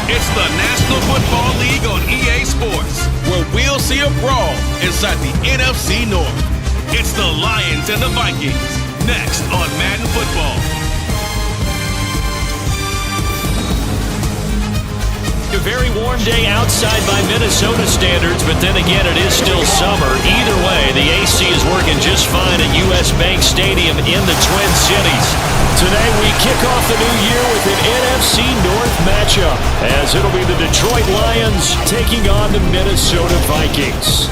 It's the National Football League on EA Sports, where we'll see a brawl inside the NFC North. It's the Lions and the Vikings, next on Madden Football. A very warm day outside by Minnesota standards, but then again, it is still summer. Either way, the AC is working just fine at US Bank Stadium in the Twin Cities. Today, we kick off the new year with an NFC North matchup, as it'll be the Detroit Lions taking on the Minnesota Vikings.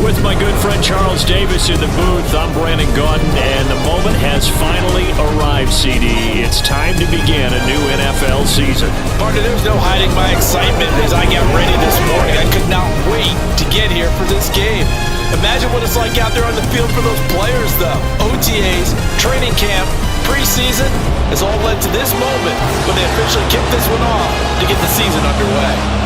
With my good friend Charles Davis in the booth, I'm Brandon Gaudin, and the moment has finally arrived, CD. It's time to begin a new NFL season. Partner, there's no hiding my excitement as I get ready this morning. I could not wait to get here for this game. Imagine what it's like out there on the field for those players, though. OTAs, training camp, preseason has all led to this moment when they officially kick this one off to get the season underway.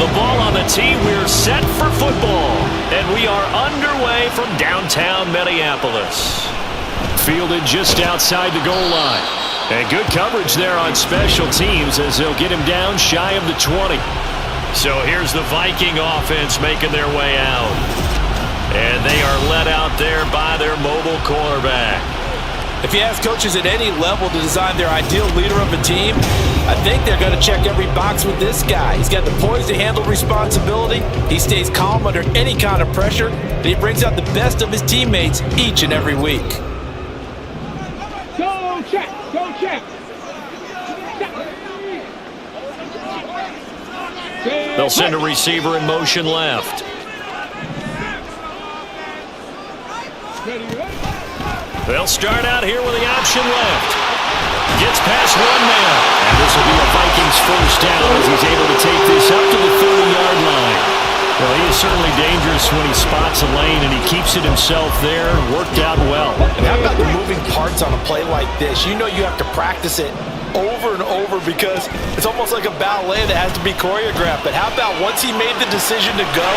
The ball on the tee, we're set for football, and we are underway from downtown Minneapolis. Fielded just outside the goal line. And good coverage there on special teams as they'll get him down shy of the 20. So here's the Viking offense making their way out. And they are led out there by their mobile cornerback. If you ask coaches at any level to design their ideal leader of a team, I think they're going to check every box with this guy. He's got the poise to handle responsibility. He stays calm under any kind of pressure, and he brings out the best of his teammates each and every week. Go check! Go check! They'll send a receiver in motion left. They'll start out here with the option left. Gets past one man. And this will be a Vikings first down as he's able to take this up to the 30-yard line. Well, he is certainly dangerous when he spots a lane, and he keeps it himself there. Worked out well. And how about the moving parts on a play like this? You know you have to practice it over and over because it's almost like a ballet that has to be choreographed. But how about once he made the decision to go,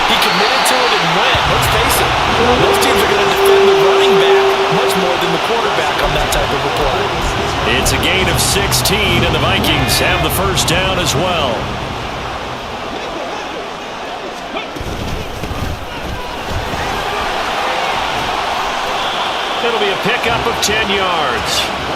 he committed to it and went. Let's face it, those teams are going to defend the running back much more than the quarterback on that type of a play. It's a gain of 16, and the Vikings have the first down as well. It'll be a pickup of 10 yards,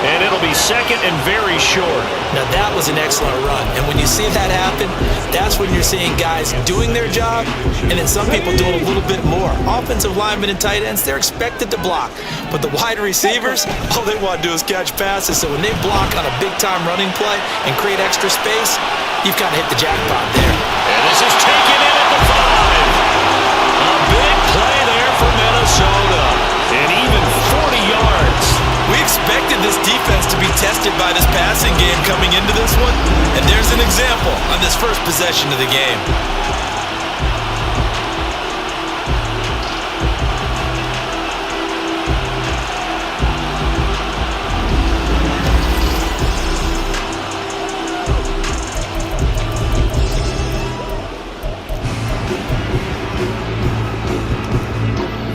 and it'll be second and very short. Now that was an excellent run, and when you see that happen, that's when you're seeing guys doing their job, and then some people doing a little bit more. Offensive linemen and tight ends, they're expected to block, but the wide receivers, all they want to do is catch passes, so when they block on a big-time running play and create extra space, you've kind of hit the jackpot there. And this is taken in at the 5. A big play there for Minnesota. And even 40 yards by this passing game coming into this one, and there's an example on this first possession of the game.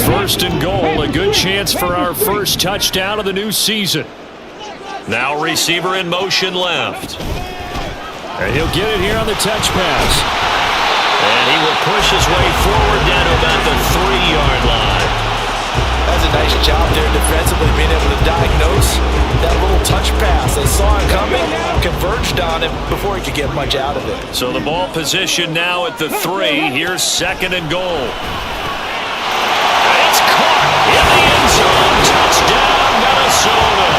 First and goal, a good chance for our first touchdown of the new season. Now receiver in motion left. And he'll get it here on the touch pass. And he will push his way forward down to about the 3-yard line. That's a nice job there defensively, being able to diagnose that little touch pass. They saw it coming, converged on him before he could get much out of it. So the ball position now at the 3. Here's second and goal. It's caught in the end zone. Touchdown, Minnesota.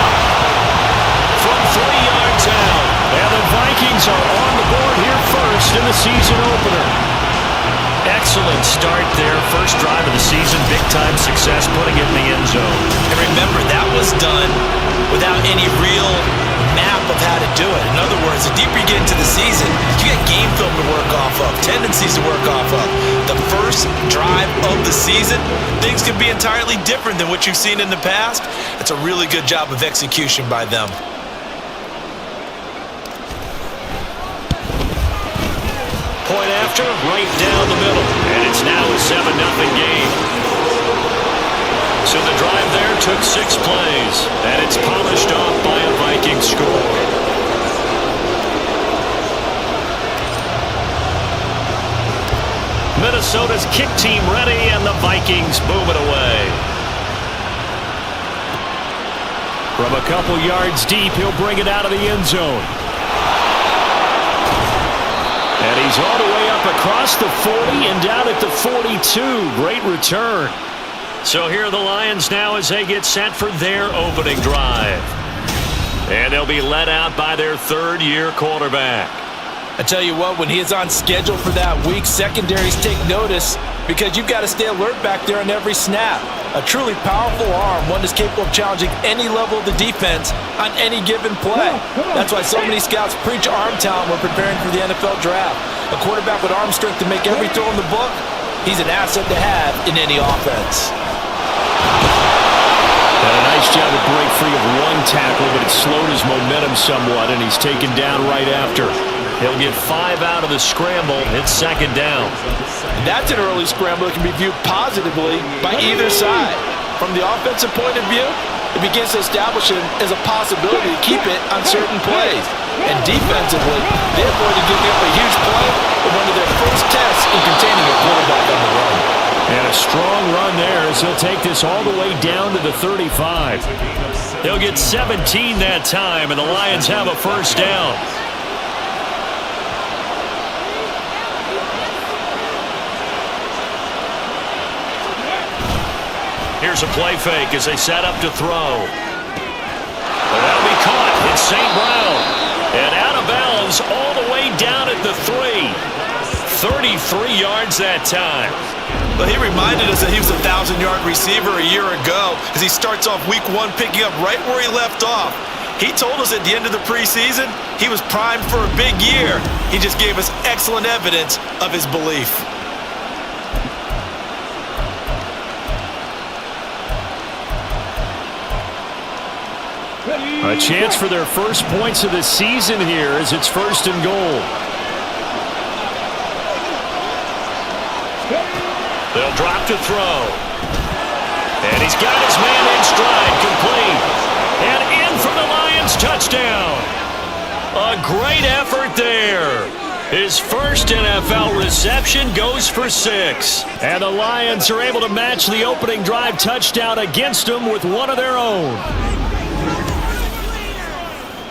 From 3 yards out. And the Vikings are on the board here first in the season opener. Excellent start there. First drive of the season. Big-time success putting it in the end zone. And remember, that was done without any real map of how to do it. In other words, the deeper you get into the season, you get game film to work off of, tendencies to work off of. The first drive of the season, things can be entirely different than what you've seen in the past. It's a really good job of execution by them. Point after, right down the middle. And it's now a 7-0 game. So the drive there took 6 plays. And it's polished off by a Viking score. Minnesota's kick team ready, and the Vikings boom it away. From a couple yards deep, he'll bring it out of the end zone. And he's all the way up across the 40 and down at the 42. Great return. So here are the Lions now as they get set for their opening drive. And they'll be led out by their third-year quarterback. I tell you what, when he is on schedule for that week, secondaries take notice because you've got to stay alert back there on every snap. A truly powerful arm, one that's capable of challenging any level of the defense on any given play. That's why so many scouts preach arm talent when preparing for the NFL draft. A quarterback with arm strength to make every throw in the book, he's an asset to have in any offense. And a nice job to break free of one tackle, but it slowed his momentum somewhat, and he's taken down right after. He'll get 5 out of the scramble. It's second down. That's an early scramble that can be viewed positively by either side. From the offensive point of view, it begins to establish him as a possibility to keep it on certain plays. And defensively, they're going to give up a huge play in one of their first tests in containing a quarterback on the run. And a strong run there as he'll take this all the way down to the 35. They'll get 17 that time, and the Lions have a first down. Here's a play fake as they set up to throw. That'll be caught. It's St. Brown. And out of bounds all the way down at the 3. 33 yards that time. But he reminded us that he was a 1,000-yard receiver a year ago as he starts off week 1 picking up right where he left off. He told us at the end of the preseason he was primed for a big year. He just gave us excellent evidence of his belief. A chance for their first points of the season here as it's first and goal. They'll drop to throw. And he's got his man in stride, complete. And in for the Lions, touchdown. A great effort there. His first NFL reception goes for 6. And the Lions are able to match the opening drive touchdown against them with one of their own.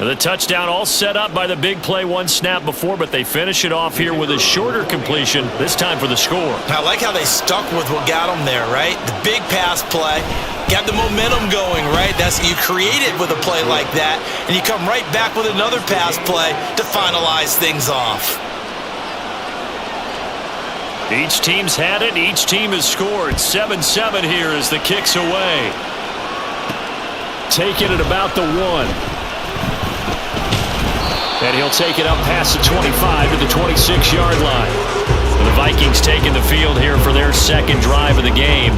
The touchdown all set up by the big play one snap before, but they finish it off here with a shorter completion, this time for the score. I like how they stuck with what got them there, right? The big pass play, got the momentum going, right? That's you create it with a play like that, and you come right back with another pass play to finalize things off. Each team's had it. Each team has scored. 7-7 here as the kick's away. Taking it about the 1. And he'll take it up past the 25 to the 26-yard line. The Vikings taking the field here for their second drive of the game.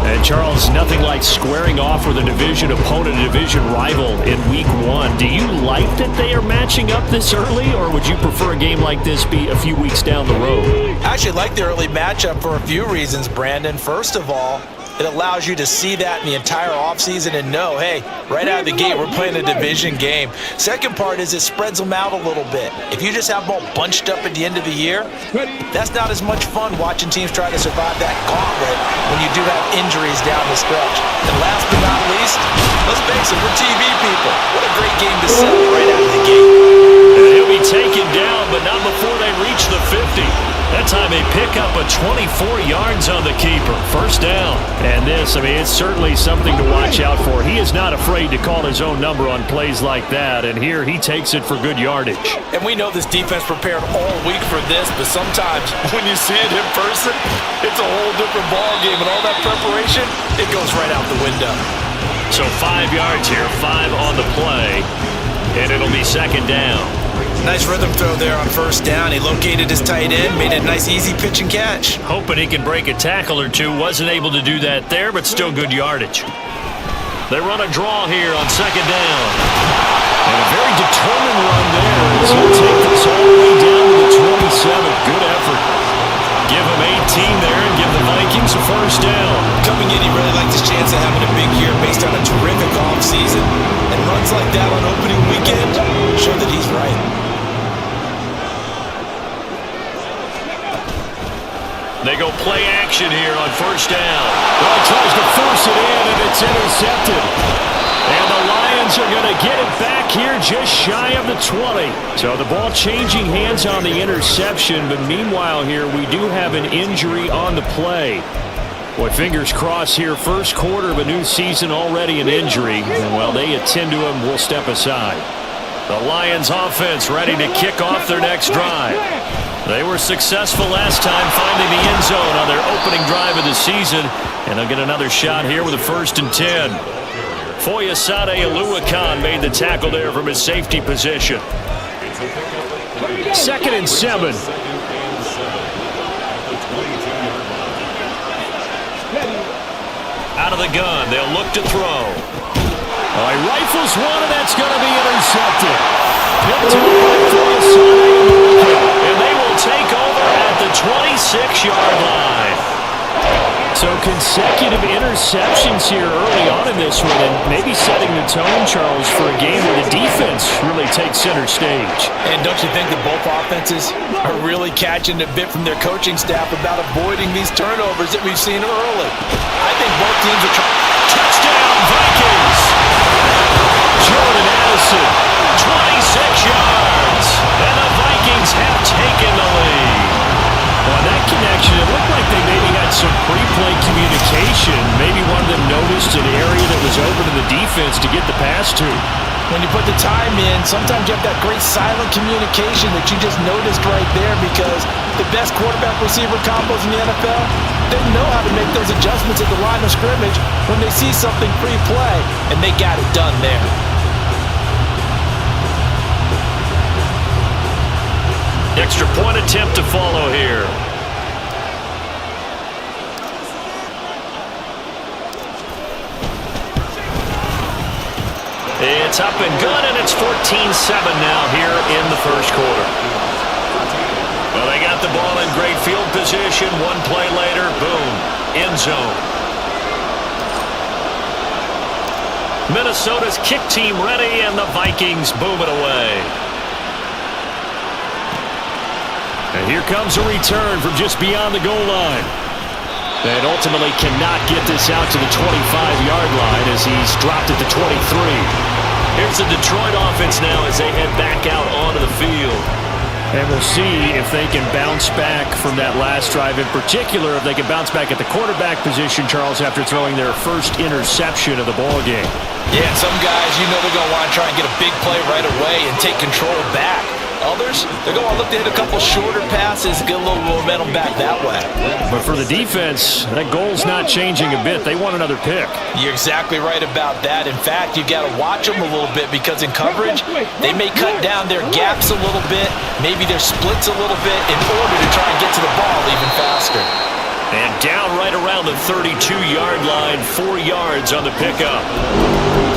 And Charles, nothing like squaring off with a division opponent, a division rival in week 1. Do you like that they are matching up this early, or would you prefer a game like this be a few weeks down the road? I actually like the early matchup for a few reasons, Brandon. First of all, it allows you to see that in the entire offseason and know, hey, right out of the gate, we're playing a division game. Second part is it spreads them out a little bit. If you just have them all bunched up at the end of the year, that's not as much fun watching teams try to survive that gauntlet when you do have injuries down the stretch. And last but not least, let's face it, we're TV people. What a great game to set right out of the gate. And he'll be taken down, but not before they reach the 50. That time they pick up a 24 yards on the keeper. First down. And this, I mean, it's certainly something to watch out for. He is not afraid to call his own number on plays like that, and here he takes it for good yardage. And we know this defense prepared all week for this, but sometimes when you see it in person, it's a whole different ball game, and all that preparation, it goes right out the window. So 5 yards here, 5 on the play, and it'll be second down. Nice rhythm throw there on first down. He located his tight end, made it a nice easy pitch and catch. Hoping he can break a tackle or two. Wasn't able to do that there, but still good yardage. They run a draw here on second down. And a very determined run there as he'll take this all the way down to the 27. Good effort. Give him 18 there and give the Vikings a first down. Coming in, he really liked his chance of having a big year based on a terrific offseason. And runs like that on opening weekend show that he's right. They go play action here on first down. Well, he tries to force it in, and it's intercepted. And the Lions are going to get it back here just shy of the 20. So the ball changing hands on the interception, but meanwhile here we do have an injury on the play. Boy, fingers crossed here. First quarter of a new season, already an injury. And while they attend to him, we'll step aside. The Lions offense ready to kick off their next drive. They were successful last time finding the end zone on their opening drive of the season. And they'll get another shot here with a 1st and 10. Foyesade Oluwakan made the tackle there from his safety position. 2nd and 7. Out of the gun, they'll look to throw. Oh, he rifles one, and that's going to be intercepted. Picked up by Foyesade Oluwakan. And they will take over at the 26-yard line. So consecutive interceptions here early on in this one, and maybe setting the tone, Charles, for a game where the defense really takes center stage. And don't you think that both offenses are really catching a bit from their coaching staff about avoiding these turnovers that we've seen early? I think both teams are trying. Touchdown, Vikings! Jordan Addison, 26 yards, and the Vikings have taken the lead. Well, that connection, it looked like they maybe had some pre-play communication. Maybe one of them noticed an area that was open to the defense to get the pass to. When you put the time in, sometimes you have that great silent communication that you just noticed right there, because the best quarterback-receiver combos in the NFL, they know how to make those adjustments at the line of scrimmage when they see something pre-play, and they got it done there. Extra point attempt to follow here. It's up and good, and it's 14-7 now here in the first quarter. Well, they got the ball in great field position. One play later, boom, end zone. Minnesota's kick team ready, and the Vikings boom it away. And here comes a return from just beyond the goal line. And ultimately cannot get this out to the 25-yard line as he's dropped at the 23. Here's the Detroit offense now as they head back out onto the field. And we'll see if they can bounce back from that last drive. In particular, if they can bounce back at the quarterback position, Charles, after throwing their first interception of the ballgame. Yeah, some guys, you know they're going to want to try and get a big play right away and take control back. Others, they're going to look to hit a couple shorter passes, get a little momentum back that way. But for the defense, that goal's not changing a bit. They want another pick. You're exactly right about that. In fact, you got to watch them a little bit because in coverage, they may cut down their gaps a little bit, maybe their splits a little bit in order to try and get to the ball even faster. And down right around the 32-yard line, 4 yards on the pickup.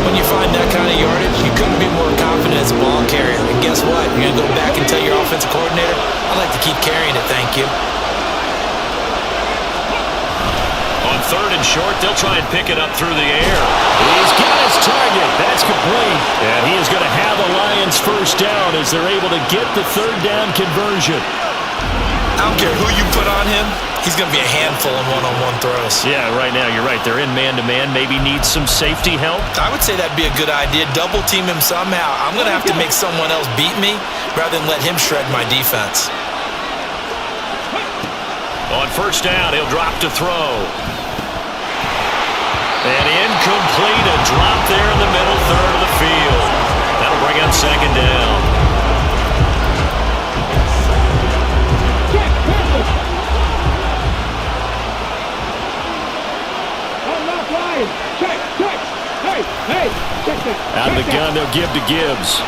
When you find that kind of yardage, you couldn't be more confident as a ball carrier. And guess what? You're going to go back and tell your offensive coordinator, I'd like to keep carrying it, thank you. On 3rd and short, they'll try and pick it up through the air. He's got his target. That's complete. And he is going to have the Lions first down as they're able to get the 3rd down conversion. I don't care who you put on him. He's going to be a handful in one-on-one throws. Yeah, right now you're right. They're in man-to-man. Maybe needs some safety help. I would say that'd be a good idea. Double team him somehow. I'm going to have to make someone else beat me rather than let him shred my defense. On 1st down, he'll drop to throw. And incomplete. A drop there in the middle third of the field. That'll bring up 2nd down. Out of the gun, they'll give to Gibbs.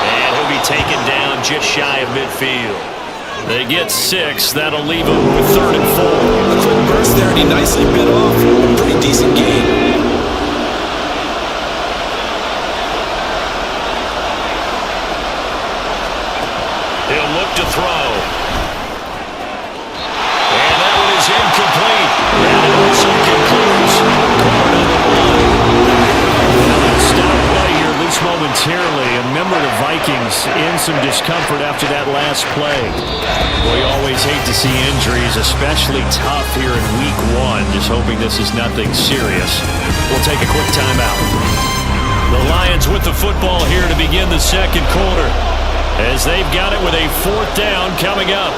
And he'll be taken down just shy of midfield. They get 6. That'll leave them with 3rd and 4. A quick burst there, and he nicely bit off a pretty decent game. He'll look to throw. And that one is incomplete. And it also concludes quarter number 1. Now they'll stop play here, at least momentarily. And remember the Vikings in some discomfort after that last play. Well, you always hate to see injuries, especially tough here in week 1. Just hoping this is nothing serious. We'll take a quick timeout. The Lions with the football here to begin the 2nd quarter, as they've got it with a 4th down coming up.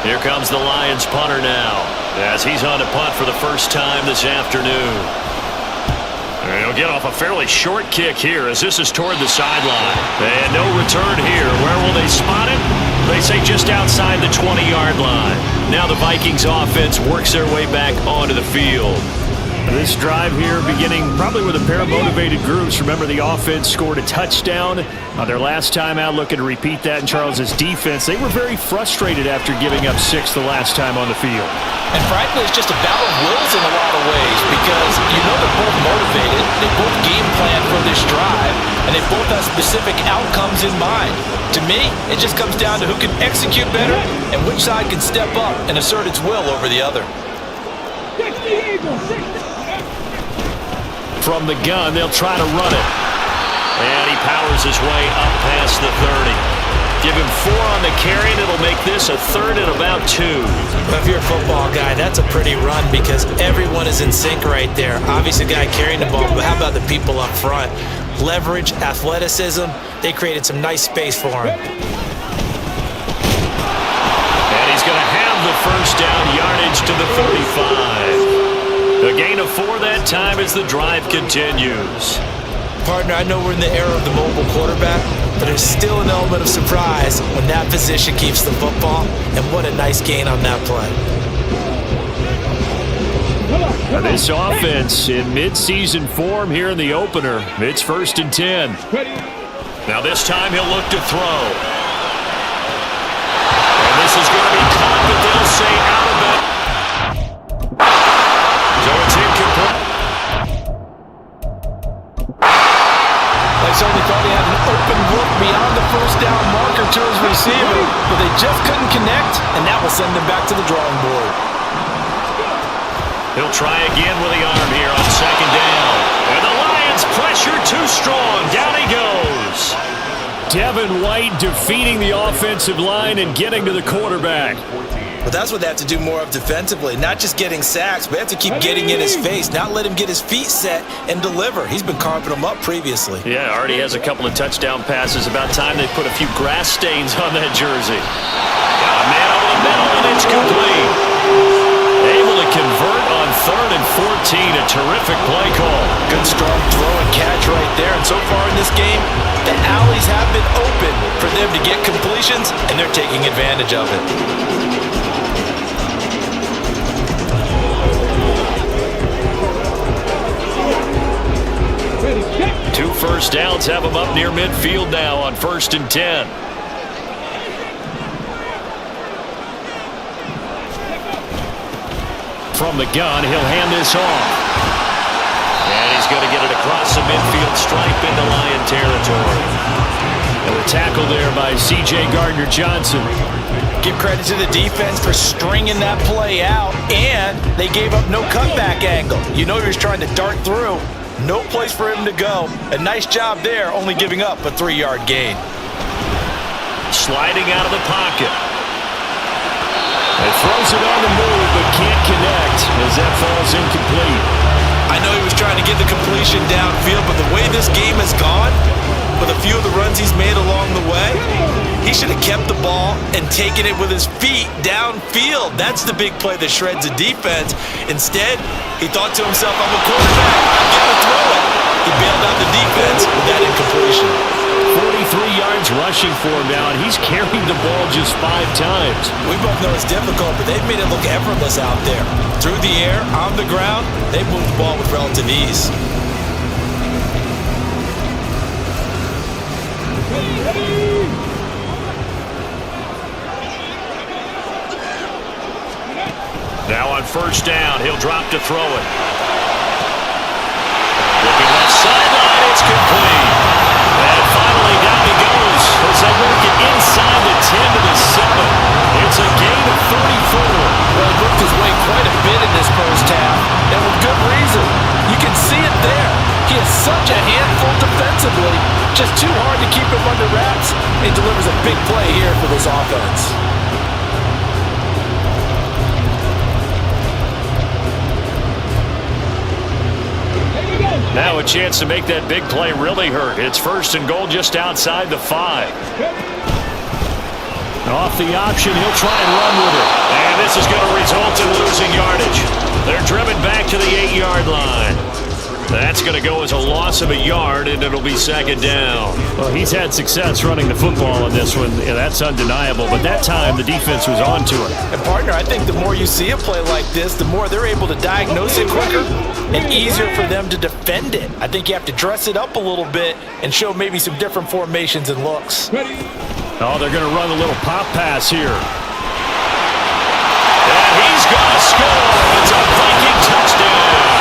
Here comes the Lions punter now, as he's on to punt for the first time this afternoon. And he'll get off a fairly short kick here as this is toward the sideline. And no return here. Where will they spot it? They say just outside the 20-yard line. Now the Vikings offense works their way back onto the field. This drive here beginning probably with a pair of motivated groups. Remember, the offense scored a touchdown on their last time out, looking to repeat that in Charles's defense. They were very frustrated after giving up 6 the last time on the field. And frankly, it's just a battle of wills in a lot of ways because you know they're both motivated, they both game plan for this drive, and they both have specific outcomes in mind. To me, it just comes down to who can execute better and which side can step up and assert its will over the other. From the gun, they'll try to run it. And he powers his way up past the 30. Give him 4 on the carry, and it'll make this a 3rd and about 2. Well, if you're a football guy, that's a pretty run because everyone is in sync right there. Obviously, the guy carrying the ball, but how about the people up front? Leverage, athleticism, they created some nice space for him. And he's going to have the first down yardage to the 35. A gain of 4 that time as the drive continues. Partner, I know we're in the era of the mobile quarterback, but there's still an element of surprise when that position keeps the football, and what a nice gain on that play. Now this offense in mid-season form here in the opener. It's 1st and 10. Now this time he'll look to throw. And this is going to be caught, but they'll say out of it. So it's incomplete. They certainly thought he had an open look beyond the first down marker to his receiver, but they just couldn't connect, and that will send them back to the drawing board. He'll try again with the arm here on 2nd down. And the Lions pressure too strong. Down he goes. Devin White defeating the offensive line and getting to the quarterback. But that's what they have to do more of defensively, not just getting sacks, but they have to keep getting in his face, not let him get his feet set and deliver. He's been carving them up previously. Yeah, already has a couple of touchdown passes. About time they put a few grass stains on that jersey. Got a man over the middle, and it's complete. Able to convert on 3rd and a terrific play call. Good strong throw and catch right there. And so far in this game, the alleys have been open for them to get completions, and they're taking advantage of it. Two first downs have them up near midfield now on 1st and 10. From the gun, he'll hand this off. And he's going to get it across the midfield stripe into Lion territory. And the tackle there by C.J. Gardner-Johnson. Give credit to the defense for stringing that play out, and they gave up no cutback angle. You know he was trying to dart through. No place for him to go. A nice job there, only giving up a 3-yard gain. Sliding out of the pocket. And throws it on the move, but can't connect as that falls incomplete. I know he was trying to get the completion downfield, but the way this game has gone, with a few of the runs he's made along the way, he should have kept the ball and taken it with his feet downfield. That's the big play that shreds a defense. Instead, he thought to himself, I'm a quarterback, I've got to throw it. He bailed out the defense with that incompletion. 43 yards rushing for him now, and he's carried the ball just 5 times. We both know it's difficult, but they've made it look effortless out there. Through the air, on the ground, they move the ball with relative ease. Now on 1st down, he'll drop to throw it. Looking left sideline, it's complete. And finally down he goes as they work it inside the 10 to the 7. It's a gain of 34. Well, he worked his way quite a bit in this first half, and with good reason. You can see it there. He is such a handful defensively. Just too hard to keep him under wraps. He delivers a big play here for this offense. Now a chance to make that big play really hurt. It's 1st and goal just outside the 5. Off the option, he'll try and run with it. And this is going to result in losing yardage. They're driven back to the 8-yard line. That's going to go as a loss of a yard, and it'll be 2nd down. Well, he's had success running the football in this one. Yeah, that's undeniable. But that time, the defense was on to it. And, partner, I think the more you see a play like this, the more they're able to diagnose it quicker and easier for them to defend it. I think you have to dress it up a little bit and show maybe some different formations and looks. Oh, they're going to run a little pop pass here. And he's going to score. It's a Viking touchdown.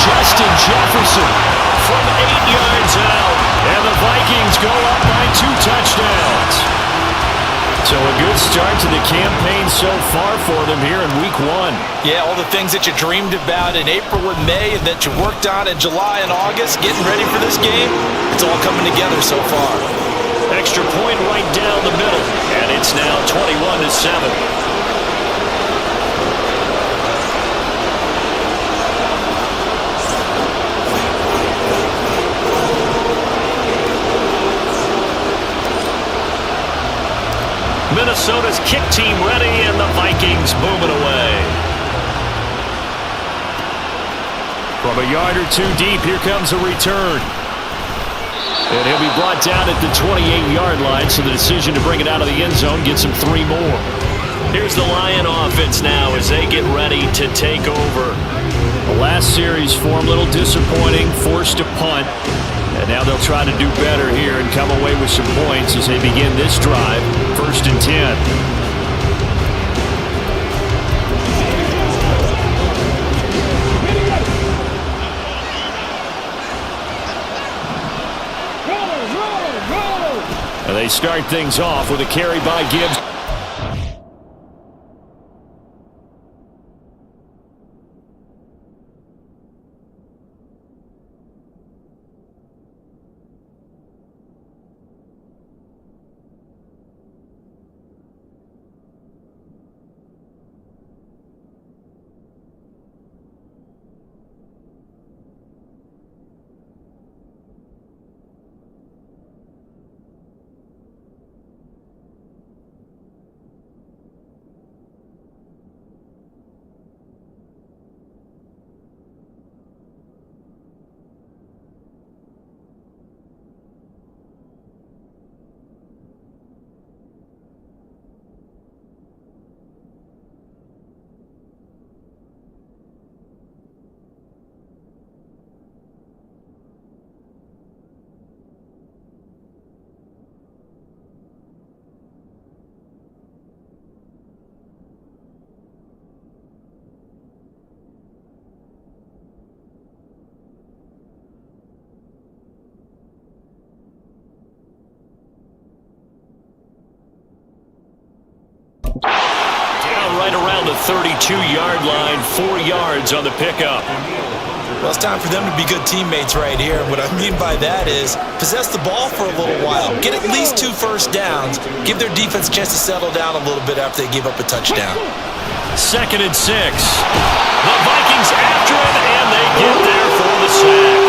Justin Jefferson from 8 yards out. And the Vikings go up by 2 touchdowns. So a good start to the campaign so far for them here in week 1. Yeah, all the things that you dreamed about in April and May and that you worked on in July and August, getting ready for this game, it's all coming together so far. Extra point right down the middle. And it's now 21-7. Minnesota's kick team ready, and the Vikings moving away. From a yard or 2 deep, here comes a return. And he'll be brought down at the 28-yard line, so the decision to bring it out of the end zone gets him 3 more. Here's the Lion offense now as they get ready to take over. The last series for him, a little disappointing, forced to punt. And now they'll try to do better here and come away with some points as they begin this drive. 1st and 10. And they start things off with a carry by Gibbs. around the 32-yard line, 4 yards on the pickup. Well, it's time for them to be good teammates right here. And what I mean by that is possess the ball for a little while. Get at least 2 first downs. Give their defense a chance to settle down a little bit after they give up a touchdown. 2nd and 6. The Vikings after it, and they get there for the sack.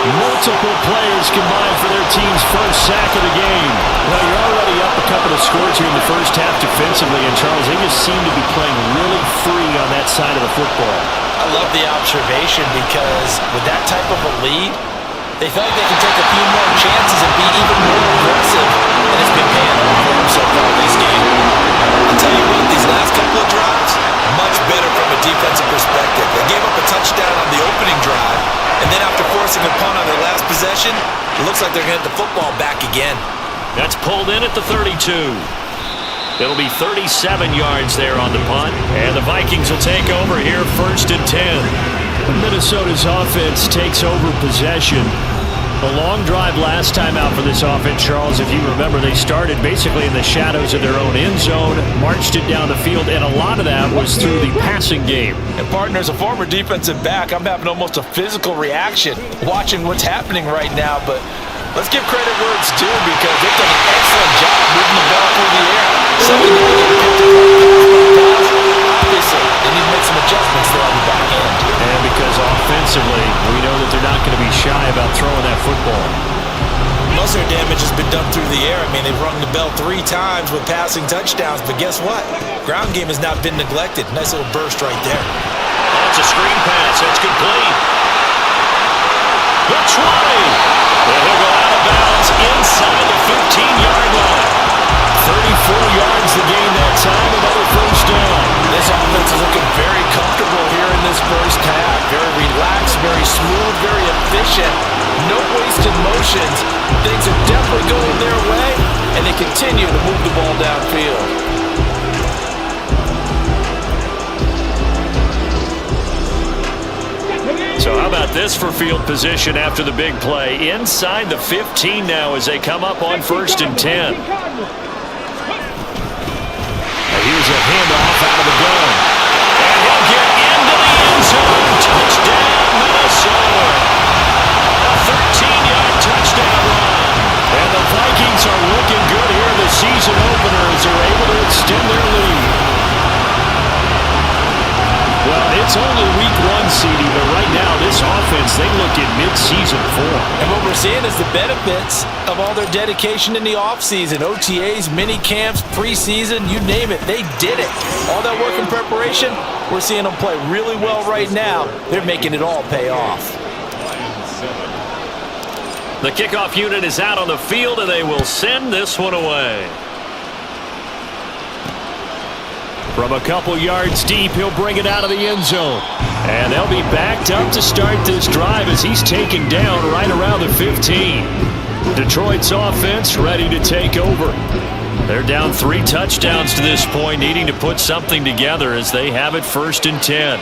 Multiple players combined for their team's first sack of the game. Well, you're already up a couple of scores here in the first half defensively, and Charles, they just seem to be playing really free on that side of the football. I love the observation because with that type of a lead, they feel like they can take a few more chances and be even more aggressive, and it's been paying off for them so far this game. I'll tell you what, these last couple of drives, much better from a defensive perspective. They gave up a touchdown on the opening drive, and then after forcing a punt on their last possession, it looks like they're going to get the football back again. That's pulled in at the 32. It'll be 37 yards there on the punt, and the Vikings will take over here 1st and 10. Minnesota's offense takes over possession. A long drive last time out for this offense, Charles. If you remember, they started basically in the shadows of their own end zone, marched it down the field, and a lot of that was through the passing game. And partner, as a former defensive back, I'm having almost a physical reaction watching what's happening right now, but let's give credit where it's due because they've done an excellent job moving the ball through the air. Something that they can pick up. Obviously, they need to make some adjustments there on the back end. And because offensively, we know that they're not going to be shy about throwing that football. Most of their damage has been done through the air. I mean, they've rung the bell 3 times with passing touchdowns, but guess what? Ground game has not been neglected. Nice little burst right there. That's a screen pass. That's complete. The 20. And he'll go out of bounds inside the 15-yard line. 34 yards the game that time, another first down. This offense is looking very comfortable here in this first half. Very relaxed, very smooth, very efficient. No wasted motions. Things are definitely going their way, and they continue to move the ball downfield. So how about this for field position after the big play? Inside the 15 now as they come up on 1st and 10. Here's a handoff out of the gun. And he'll get into the end zone. Touchdown, Minnesota. A 13-yard touchdown run. And the Vikings are looking good here in the season opener as they're able to extend their lead. Well, it's only week 1, CD, but right now this offense, they look in mid-season form. And what we're seeing is the benefits of all their dedication in the offseason. OTAs, mini camps, preseason, you name it, they did it. All that work in preparation, we're seeing them play really well right now. They're making it all pay off. The kickoff unit is out on the field, and they will send this one away. From a couple yards deep, he'll bring it out of the end zone. And they'll be backed up to start this drive as he's taken down right around the 15. Detroit's offense ready to take over. They're down 3 touchdowns to this point, needing to put something together as they have it 1st and 10.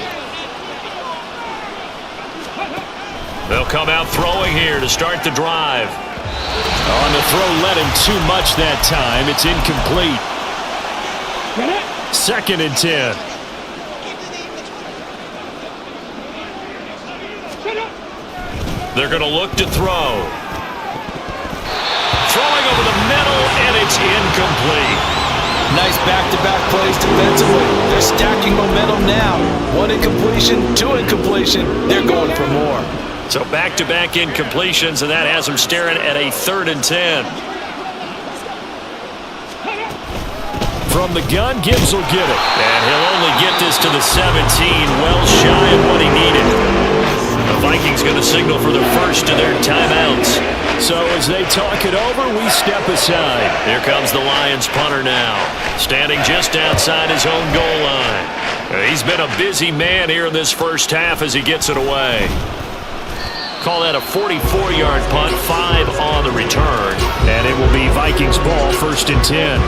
They'll come out throwing here to start the drive. On the throw, let him too much that time. It's incomplete. 2nd and 10. They're going to look to throw. Throwing over the middle, and it's incomplete. Nice back-to-back plays defensively. They're stacking momentum now. 1 incompletion, 2 incompletion. They're going for more. So back-to-back incompletions, and that has them staring at a 3rd and 10. From the gun, Gibbs will get it. And he'll only get this to the 17, well shy of what he needed. The Vikings going to signal for the first of their timeouts. So as they talk it over, we step aside. Here comes the Lions punter now, standing just outside his own goal line. He's been a busy man here in this first half as he gets it away. Call that a 44-yard punt, 5 on the return. And it will be Vikings ball, 1st and 10.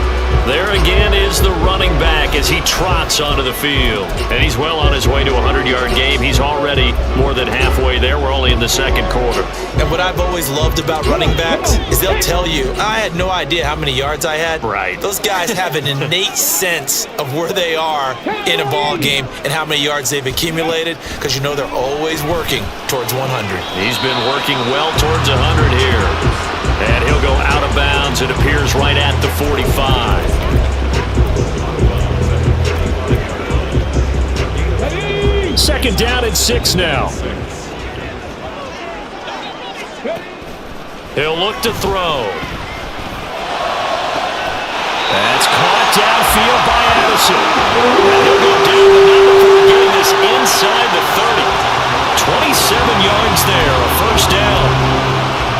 There again is the running back as he trots onto the field. And he's well on his way to a 100-yard game. He's already more than halfway there. We're only in the second quarter. And what I've always loved about running backs is they'll tell you, I had no idea how many yards I had. Right. Those guys have an innate sense of where they are in a ball game and how many yards they've accumulated, because you know they're always working towards 100. He's been working well towards 100 here. And he'll go out of bounds. It appears right at the 45. Second down and 6 now. He'll look to throw. That's caught downfield by Addison. And he'll go down the number for getting this inside the 30. 27 yards there, a first down.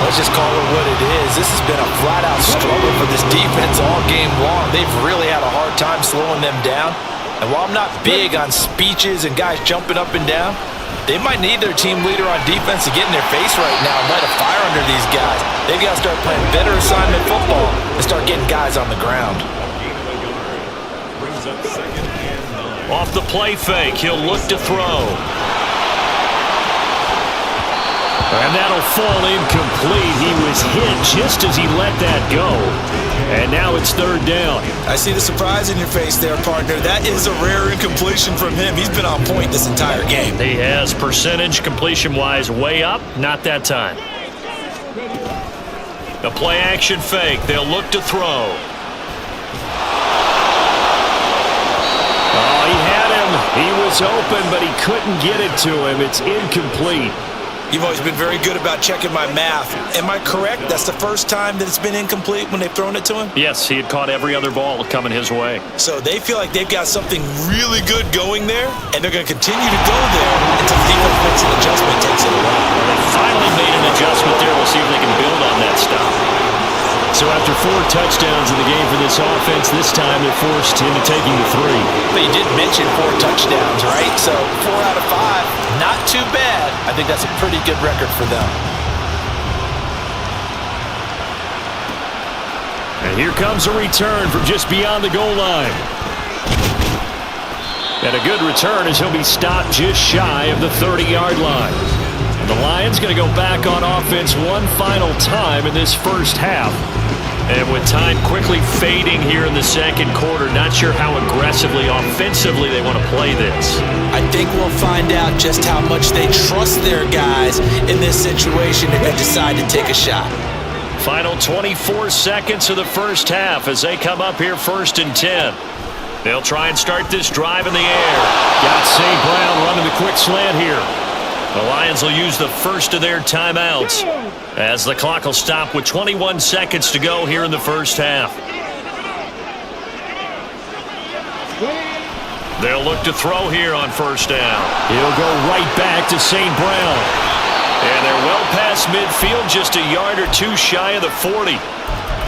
Let's just call it what it is. This has been a flat-out struggle for this defense all game long. They've really had a hard time slowing them down. And while I'm not big on speeches and guys jumping up and down, they might need their team leader on defense to get in their face right now and light a fire under these guys. They've got to start playing better assignment football and start getting guys on the ground. Off the play fake, he'll look to throw. And that'll fall incomplete. He was hit just as he let that go. And now it's 3rd down. I see the surprise in your face there, partner. That is a rare incompletion from him. He's been on point this entire game. He has, percentage completion-wise way up. Not that time. The play-action fake. They'll look to throw. Oh, he had him. He was open, but he couldn't get it to him. It's incomplete. You've always been very good about checking my math. Am I correct? That's the first time that it's been incomplete when they've thrown it to him? Yes, he had caught every other ball coming his way. So they feel like they've got something really good going there, and they're going to continue to go there until the defense makes an adjustment, takes it away. They finally made an adjustment there. We'll see if they can build on that stop. So after 4 touchdowns in the game for this offense, this time they're forced into taking the 3. But you did mention 4 touchdowns, right? So 4 out of 5, not too bad. I think that's a pretty good record for them. And here comes a return from just beyond the goal line. And a good return as he'll be stopped just shy of the 30-yard line. The Lions going to go back on offense one final time in this first half. And with time quickly fading here in the second quarter, not sure how aggressively, offensively they want to play this. I think we'll find out just how much they trust their guys in this situation if they decide to take a shot. Final 24 seconds of the first half as they come up here 1st and 10. They'll try and start this drive in the air. Got St. Brown running the quick slant here. The Lions will use the first of their timeouts as the clock will stop with 21 seconds to go here in the first half. They'll look to throw here on 1st down. He'll go right back to St. Brown. And they're well past midfield, just a yard or 2 shy of the 40.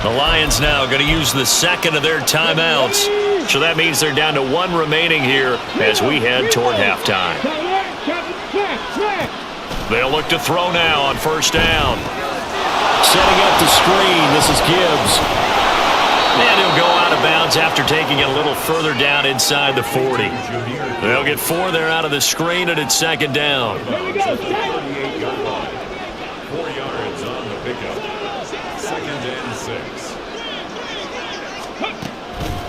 The Lions now going to use the second of their timeouts. So that means they're down to 1 remaining here as we head toward halftime. They'll look to throw now on 1st down. Setting up the screen, this is Gibbs. And he'll go out of bounds after taking it a little further down inside the 40. They'll get 4 there out of the screen, and it's 2nd down. 38-yard line. 4 yards on the pickup. 2nd and 6.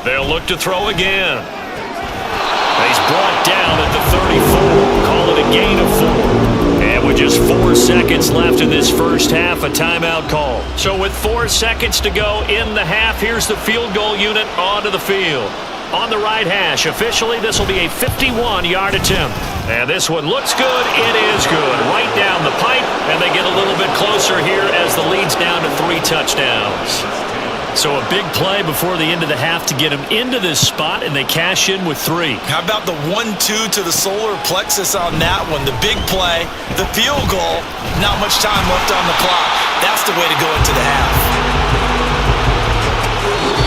They'll look to throw again. He's brought down at the 34. Call it a gain of 4. And with just 4 seconds left in this first half, a timeout call. So with 4 seconds to go in the half, here's the field goal unit onto the field. On the right hash, officially this will be a 51-yard attempt. And this one looks good. It is good. Right down the pipe, and they get a little bit closer here as the lead's down to 3 touchdowns. So a big play before the end of the half to get them into this spot, and they cash in with 3. How about the 1-2 to the solar plexus on that one? The big play, the field goal, not much time left on the clock. That's the way to go into the half.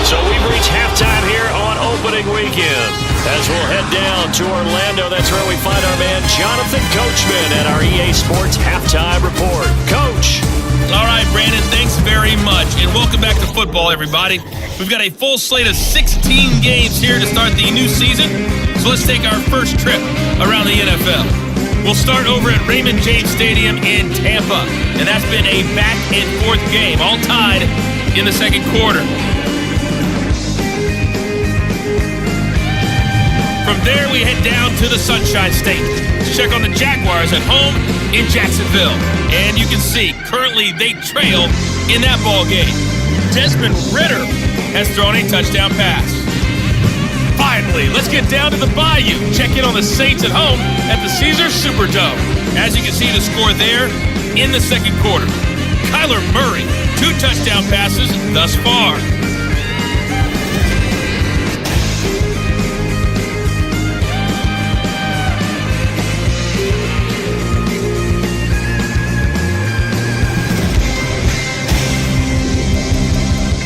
So we've reached halftime here on opening weekend. As we'll head down to Orlando, that's where we find our man Jonathan Coachman at our EA Sports Halftime Report. Coach. All right, Brandon, thanks very much. And welcome back to football, everybody. We've got a full slate of 16 games here to start the new season. So let's take our first trip around the NFL. We'll start over at Raymond James Stadium in Tampa. And that's been a back-and-forth game, all tied in the second quarter. From there, we head down to the Sunshine State to check on the Jaguars at home in Jacksonville. And you can see, currently they trail in that ball game. Desmond Ridder has thrown a touchdown pass. Finally, let's get down to the Bayou. Check in on the Saints at home at the Caesars Superdome. As you can see the score there in the second quarter. Kyler Murray, 2 touchdown passes thus far.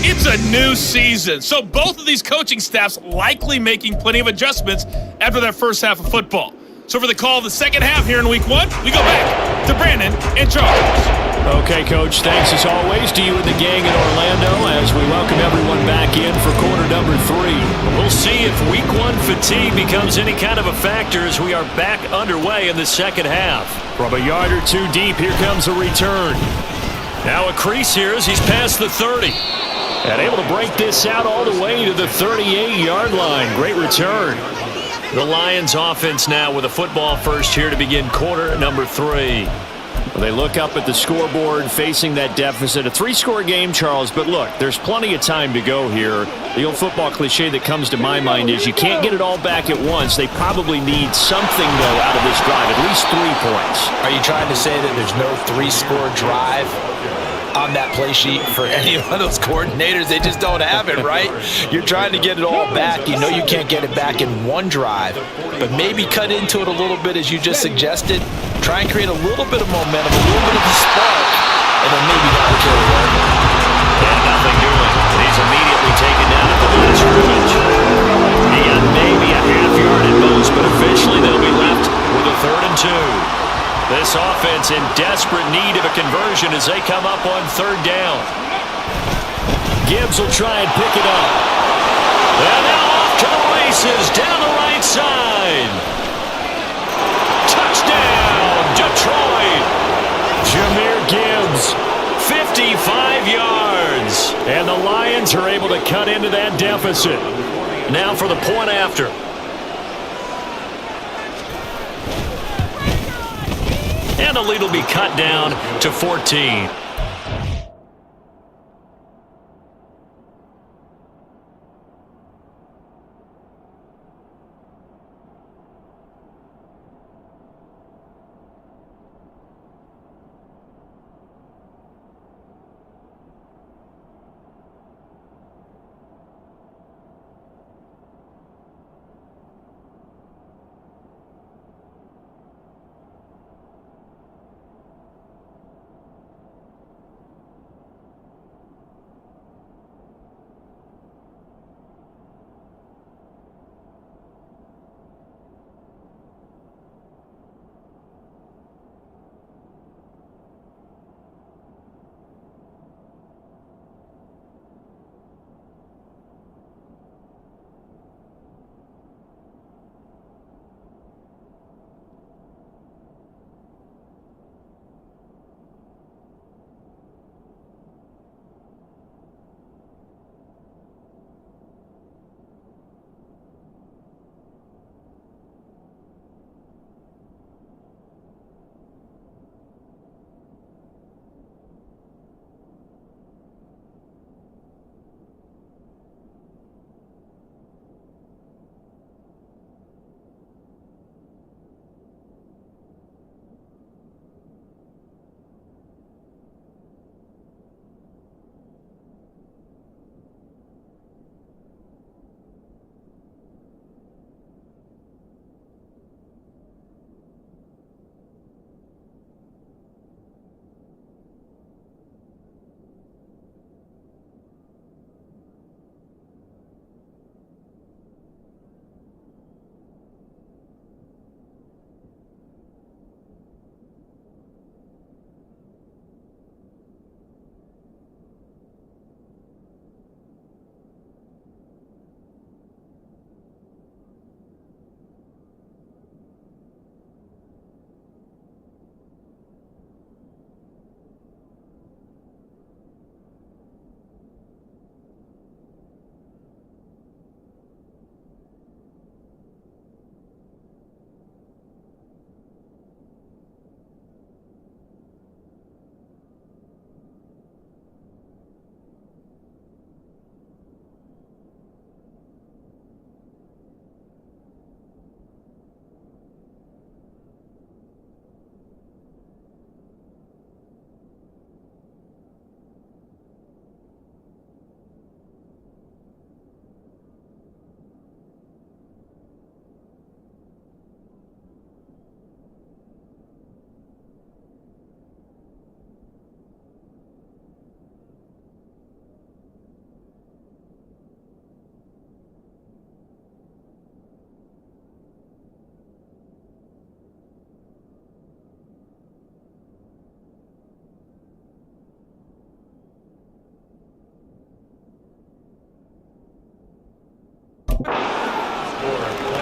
It's a new season, so both of these coaching staffs likely making plenty of adjustments after that first half of football. So for the call of the second half here in Week 1, we go back to Brandon and Charles. Okay, Coach, thanks as always to you and the gang in Orlando as we welcome everyone back in for quarter number 3. We'll see if Week 1 fatigue becomes any kind of a factor as we are back underway in the second half. From a yard or two deep, here comes a return. Now a crease here as he's past the 30. And able to break this out all the way to the 38-yard line. Great return. The Lions offense now with a football first here to begin quarter number 3. They look up at the scoreboard facing that deficit. A 3-score game, Charles, but look, there's plenty of time to go here. The old football cliche that comes to my mind is you can't get it all back at once. They probably need something, though, out of this drive, at least 3 points. Are you trying to say that there's no 3-score drive on that play sheet for any of those coordinators? They just don't have it, right? You're trying to get it all back. You know you can't get it back in one drive, but maybe cut into it a little bit as you just suggested. Try and create a little bit of momentum, a little bit of a spark, and then maybe that'll carry over. And nothing doing. He's immediately taken down at the line of scrimmage. And maybe a half yard at most, but officially they'll be left with a 3rd and 2. This offense in desperate need of a conversion as they come up on 3rd down. Gibbs will try and pick it up. And now off to the races down the right side. Touchdown, Detroit. Jahmyr Gibbs, 55 yards. And the Lions are able to cut into that deficit. Now for the point after. And the lead will be cut down to 14.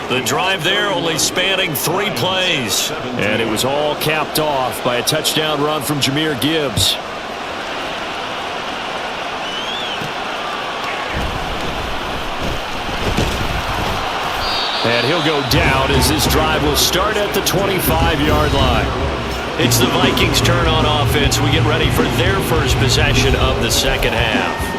The drive there only spanning 3 plays. And it was all capped off by a touchdown run from Jahmyr Gibbs. And he'll go down as this drive will start at the 25-yard line. It's the Vikings' turn on offense. We get ready for their first possession of the second half.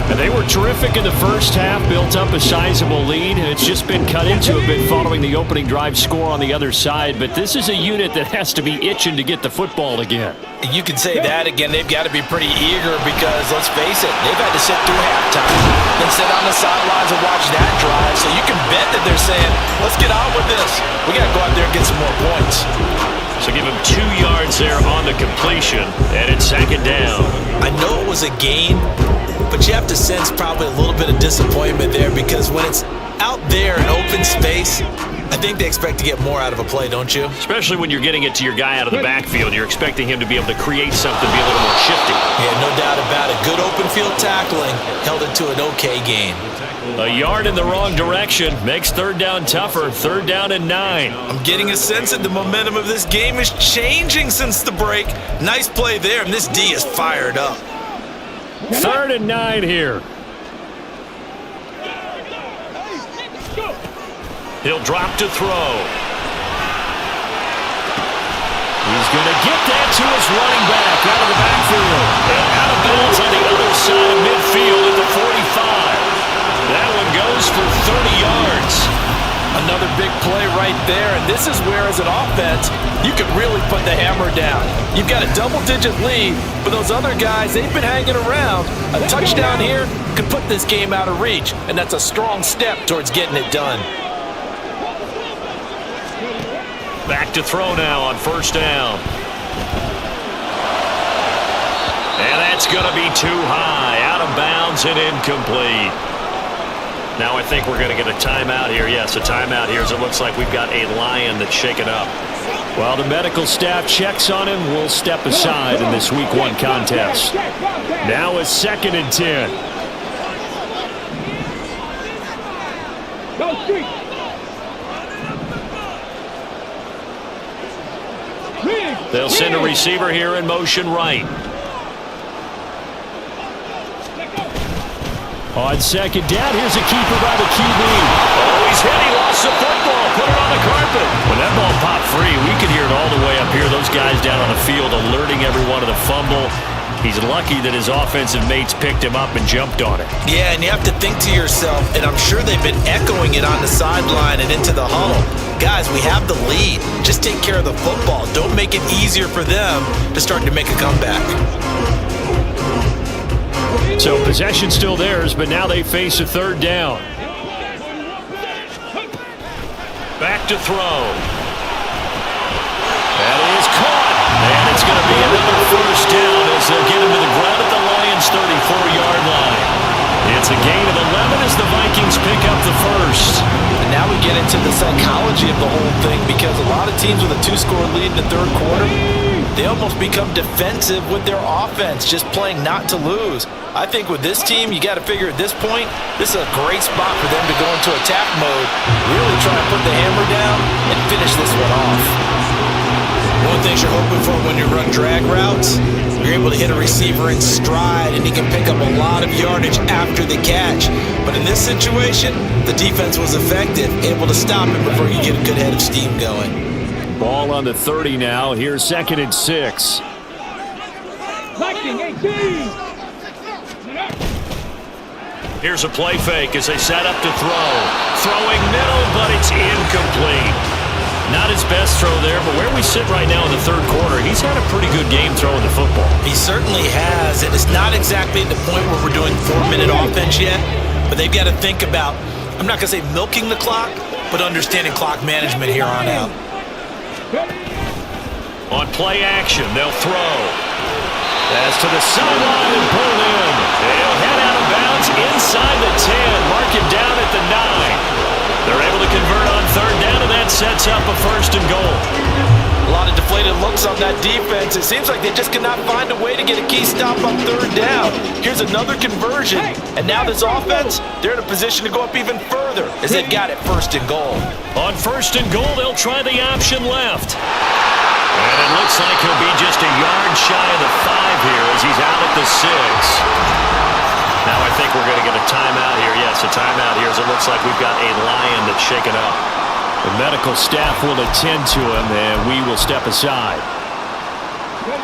And they were terrific in the first half, built up a sizable lead. It's just been cut into a bit following the opening drive score on the other side. But this is a unit that has to be itching to get the football again. You can say that again. They've got to be pretty eager because, let's face it, they've had to sit through halftime, then sit on the sidelines and watch that drive. So you can bet that they're saying, let's get on with this. We got to go out there and get some more points. So give him 2 yards there on the completion, and it's second down. I know it was a gain, but you have to sense probably a little bit of disappointment there because when it's out there in open space, I think they expect to get more out of a play, don't you? Especially when you're getting it to your guy out of the backfield. You're expecting him to be able to create something, be a little more shifty. Yeah, no doubt about it. Good open field tackling held it to an okay gain. A yard in the wrong direction makes third down tougher. Third down and 9. I'm getting a sense that the momentum of this game is changing since the break. Nice play there, and this D is fired up. Third and 9 here. He'll drop to throw. He's going to get that to his running back out of the backfield. And out of bounds on the other side of midfield at the 45. That one goes for 30 yards. Another big play right there, and this is where, as an offense, you can really put the hammer down. You've got a double-digit lead, but those other guys, they've been hanging around. A touchdown here could put this game out of reach, and that's a strong step towards getting it done. Back to throw now on first down. And that's going to be too high, out of bounds and incomplete. Now I think we're going to get a timeout here. Yes, a timeout here as it looks like we've got a Lion that's shaken up. While the medical staff checks on him, we'll step aside in this Week 1 contest. Now it's 2nd and 10. They'll send a receiver here in motion right. On second down, here's a keeper by the QB. Oh, he's hit. He lost the football. Put it on the carpet. When that ball popped free, we could hear it all the way up here. Those guys down on the field alerting everyone of the fumble. He's lucky that his offensive mates picked him up and jumped on it. Yeah, and you have to think to yourself, and I'm sure they've been echoing it on the sideline and into the huddle. Guys, we have the lead. Just take care of the football. Don't make it easier for them to start to make a comeback. So possession still theirs, but now they face a third down. Back to throw. That is caught. And it's going to be another first down as they'll get him to the ground at the Lions' 34-yard line. It's a gain of 11 as the Vikings pick up the first. And now we get into the psychology of the whole thing because a lot of teams with a 2-score lead in the third quarter, they almost become defensive with their offense, just playing not to lose. I think with this team, you got to figure at this point, this is a great spot for them to go into attack mode, really try to put the hammer down and finish this one off. One of the things you're hoping for when you run drag routes, you're able to hit a receiver in stride and he can pick up a lot of yardage after the catch. But in this situation, the defense was effective, able to stop him before you get a good head of steam going. Ball on the 30 now. Here's 2nd and 6. Here's a play fake as they set up to throw. Throwing middle, but it's incomplete. Not his best throw there, but where we sit right now in the third quarter, he's had a pretty good game throwing the football. He certainly has, and it's not exactly at the point where we're doing 4-minute offense yet, but they've got to think about, I'm not going to say milking the clock, but understanding clock management here on out. On play action, they'll throw. That's to the sideline and pulled in. They'll head out of bounds inside the 10. Mark him down at the 9. They're able to convert on third down, and that sets up a 1st and goal. A lot of deflated looks on that defense. It seems like they just cannot find a way to get a key stop on third down. Here's another conversion. And now this offense, they're in a position to go up even further as they've got it first and goal. On first and goal, they'll try the option left. And it looks like he'll be just a yard shy of the 5 here as he's out at the 6. Now I think we're going to get a timeout here. Yes, a timeout here as it looks like we've got a Lion that's shaken up. The medical staff will attend to him, and we will step aside.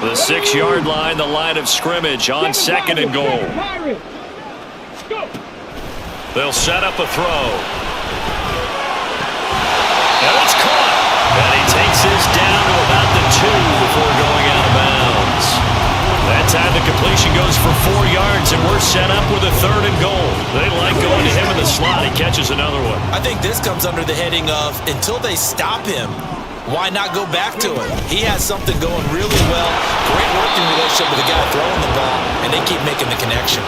The 6-yard line, the line of scrimmage on second and goal. They'll set up a throw. And it's caught. And he takes this down to about the 2 before going out of bounds. That time the completion goes for 4 yards, and we're set up with a third and goal. They like going to him in the slot. He catches another one. I think this comes under the heading of until they stop him, why not go back to him? He has something going really well. Great working relationship with the guy throwing the ball, and they keep making the connection.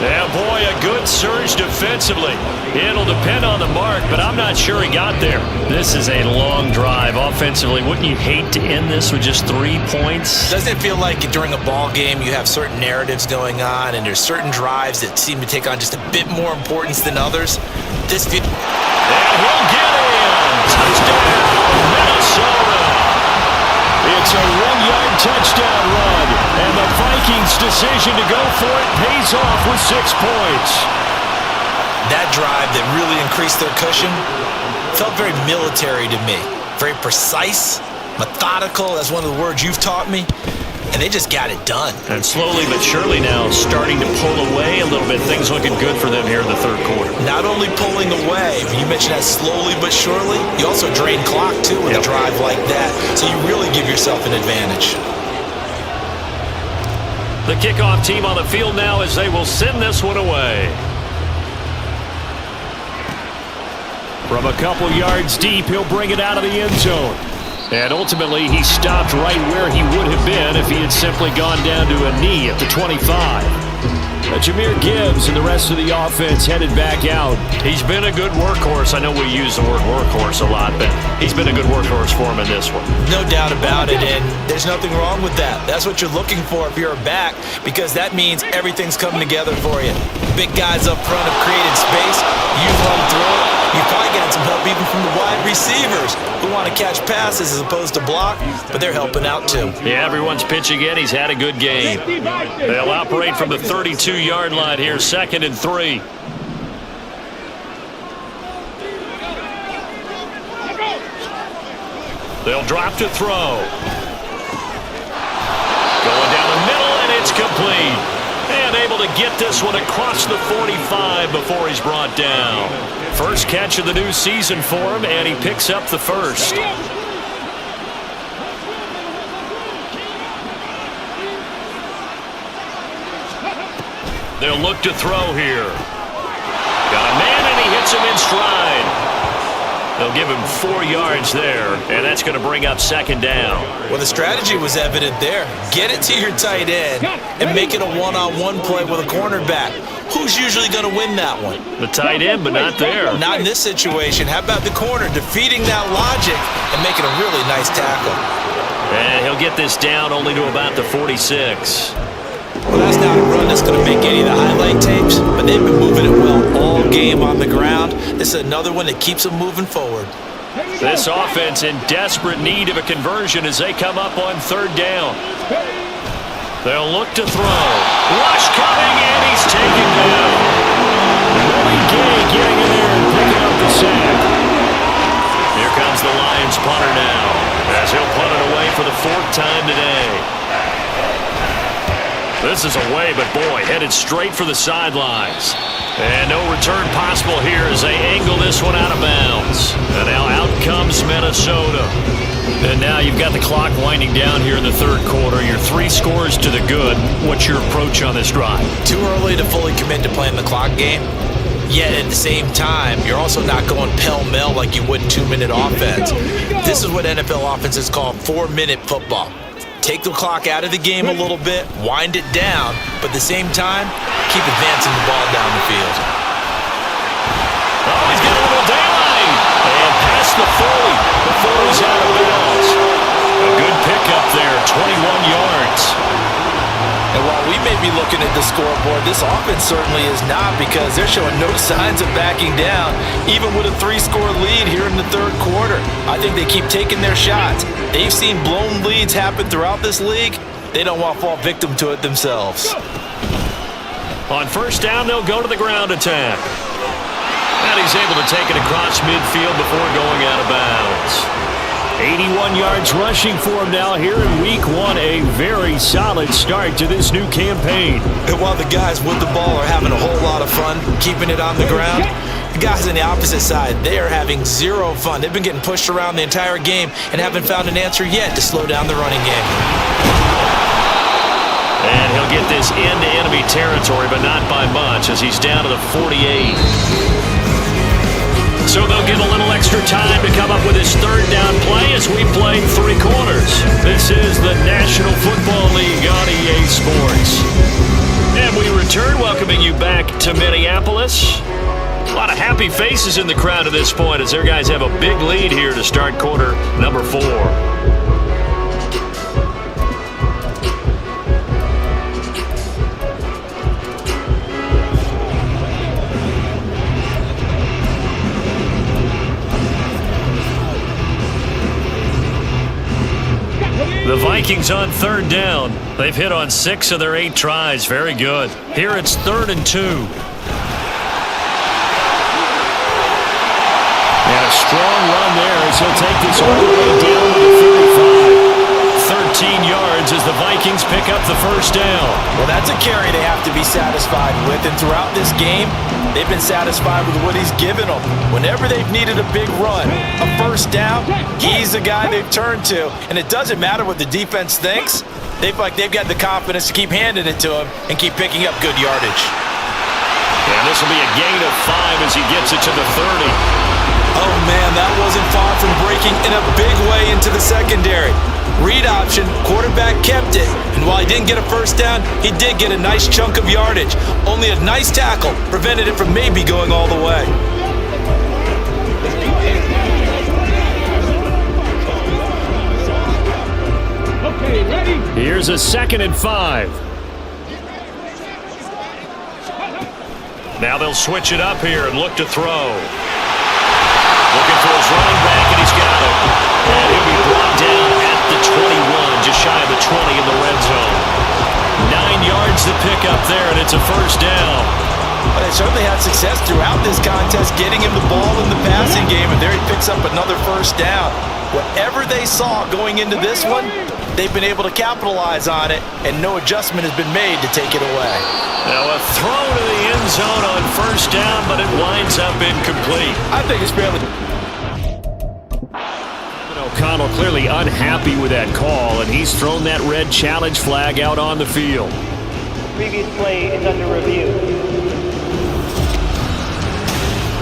Yeah, boy, a good surge defensively. It'll depend on the mark, but I'm not sure he got there. This is a long drive offensively. Wouldn't you hate to end this with just 3 points? Doesn't it feel like during a ball game you have certain narratives going on and there's certain drives that seem to take on just a bit more importance than others? And he'll get in! Touchdown, Minnesota! It's a 1-yard touchdown run, and the Vikings' decision to go for it pays off with 6 points. That drive that really increased their cushion felt very military to me. Very precise, methodical, that's one of the words you've taught me, and they just got it done. And slowly but surely now starting to pull away a little bit. Things looking good for them here in the third quarter. Not only pulling away, you mentioned that slowly but surely, you also drain clock too with a drive like that, so you really give yourself an advantage. The kickoff team on the field now as they will send this one away. From a couple yards deep, he'll bring it out of the end zone. And ultimately, he stopped right where he would have been if he had simply gone down to a knee at the 25. Jahmyr Gibbs and the rest of the offense headed back out. He's been a good workhorse. I know we use the word workhorse a lot, but he's been a good workhorse for him in this one. No doubt about it, and there's nothing wrong with that. That's what you're looking for if you're a back, because that means everything's coming together for you. Big guys up front have created space. You've run through it. You've probably gotten some help even from the wide receivers who want to catch passes as opposed to block, but they're helping out too. Yeah, everyone's pitching in. He's had a good game. They'll operate from the 32-yard line here, 2nd and 3. They'll drop to throw. Going down the middle, and it's complete. And able to get this one across the 45 before he's brought down. First catch of the new season for him, and he picks up the first. They'll look to throw here. Got a man, and he hits him in stride. They'll give him 4 yards there, and that's going to bring up 2nd down. Well, the strategy was evident there. Get it to your tight end and make it a one-on-one play with a cornerback. Who's usually going to win that one? The tight end, but not there. Not in this situation. How about the corner defeating that logic and making a really nice tackle? And he'll get this down only to about the 46. Well, that's not a run that's going to make any of the highlight tapes, but they've been moving it well all game on the ground. This is another one that keeps them moving forward. This offense in desperate need of a conversion as they come up on 3rd down. They'll look to throw. Rush coming, and he's taken down. Willie Gay getting in there and picking up the sack. Here comes the Lions punter now, as he'll punt it away for the 4th time today. This is away, but boy, headed straight for the sidelines. And no return possible here as they angle this one out of bounds. And now out comes Minnesota. And now you've got the clock winding down here in the 3rd quarter. You're 3 scores to the good. What's your approach on this drive? Too early to fully commit to playing the clock game. Yet at the same time, you're also not going pell-mell like you would in 2-minute offense. This is what NFL offenses call 4-minute football. Take the clock out of the game a little bit, wind it down, but at the same time, keep advancing the ball down the field. Oh, he's got a little daylight. And past the 40 before he's out of bounds. A be looking at the scoreboard. This offense certainly is not, because they're showing no signs of backing down, even with a 3-score lead here in the third quarter. I think they keep taking their shots. They've seen blown leads happen throughout this league. They don't want to fall victim to it themselves. On first down, they'll go to the ground attack. And he's able to take it across midfield before going out of bounds. 81 yards rushing for him now here in week 1. A very solid start to this new campaign. And while the guys with the ball are having a whole lot of fun keeping it on the ground, the guys on the opposite side, they are having zero fun. They've been getting pushed around the entire game and haven't found an answer yet to slow down the running game. And he'll get this into enemy territory, but not by much, as he's down to the 48. So they'll get a little extra time to come up with his third down play as we play 3 quarters. This is the National Football League on EA Sports. And we return, welcoming you back to Minneapolis. A lot of happy faces in the crowd at this point as their guys have a big lead here to start quarter number 4. The Vikings on third down. They've hit on 6 of their 8 tries. Very good. Here it's 3rd and 2. And a strong run there as he'll take this all the way down to the 35. 13 yards as the Vikings pick up the first down. Well, that's a carry they have to be satisfied with. And throughout this game, they've been satisfied with what he's given them. Whenever they've needed a big run, a first down, he's the guy they've turned to. And it doesn't matter what the defense thinks. They've got the confidence to keep handing it to him and keep picking up good yardage. And this will be a gain of 5 as he gets it to the 30. Oh, man, that wasn't far from breaking in a big way into the secondary. Read option, quarterback kept it. And while he didn't get a first down, he did get a nice chunk of yardage. Only a nice tackle prevented it from maybe going all the way. Okay, ready? Here's a 2nd and 5. Now they'll switch it up here and look to throw. Looking for his running back, and he's got it. And he'll be brought down at the 21, just shy of the 20 in the red zone. 9 yards to pick up there, and it's a first down. But they certainly had success throughout this contest, getting him the ball in the passing game, and there he picks up another first down. Whatever they saw going into this one, they've been able to capitalize on it, and no adjustment has been made to take it away. Now a throw to the end zone on first down, but it winds up incomplete. I think it's fairly... O'Connell clearly unhappy with that call, and he's thrown that red challenge flag out on the field. Previous play is under review.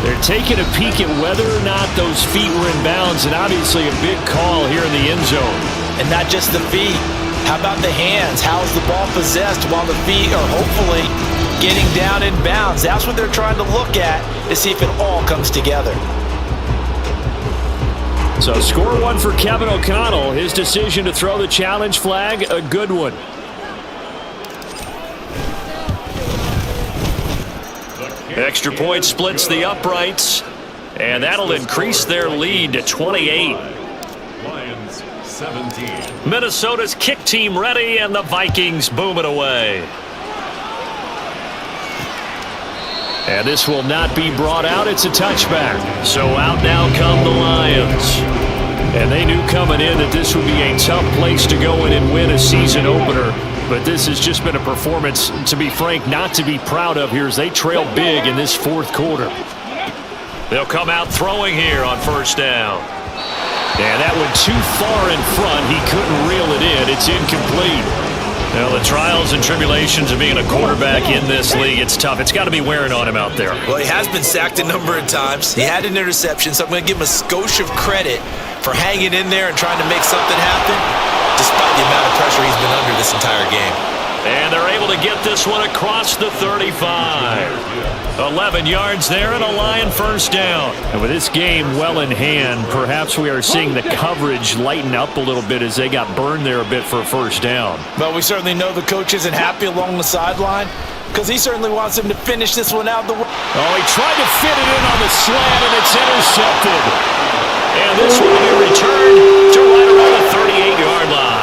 They're taking a peek at whether or not those feet were in bounds, and obviously a big call here in the end zone. And not just the feet. How about the hands? How is the ball possessed while the feet are hopefully getting down in bounds? That's what they're trying to look at to see if it all comes together. So score 1 for Kevin O'Connell. His decision to throw the challenge flag, a good one. Extra point splits the uprights, and that'll increase their lead to 28. Lions 17. Minnesota's kick team ready, and the Vikings boom it away. And this will not be brought out. It's a touchback. So out now come the Lions. And they knew coming in that this would be a tough place to go in and win a season opener. But this has just been a performance, to be frank, not to be proud of here as they trail big in this 4th quarter. They'll come out throwing here on first down. And that went too far in front. He couldn't reel it in. It's incomplete. Now, the trials and tribulations of being a quarterback in this league, it's tough. It's got to be wearing on him out there. Well, he has been sacked a number of times. He had an interception, so I'm going to give him a skosh of credit for hanging in there and trying to make something happen, despite the amount of pressure he's been under this entire game. And they're able to get this one across the 35. 11 yards there and a Lion first down. And with this game well in hand, perhaps we are seeing the coverage lighten up a little bit as they got burned there a bit for a first down. Well, we certainly know the coach isn't happy along the sideline because he certainly wants him to finish this one out the way. Oh, he tried to fit it in on the slant, and it's intercepted. And this will be returned to right around the 38-yard line.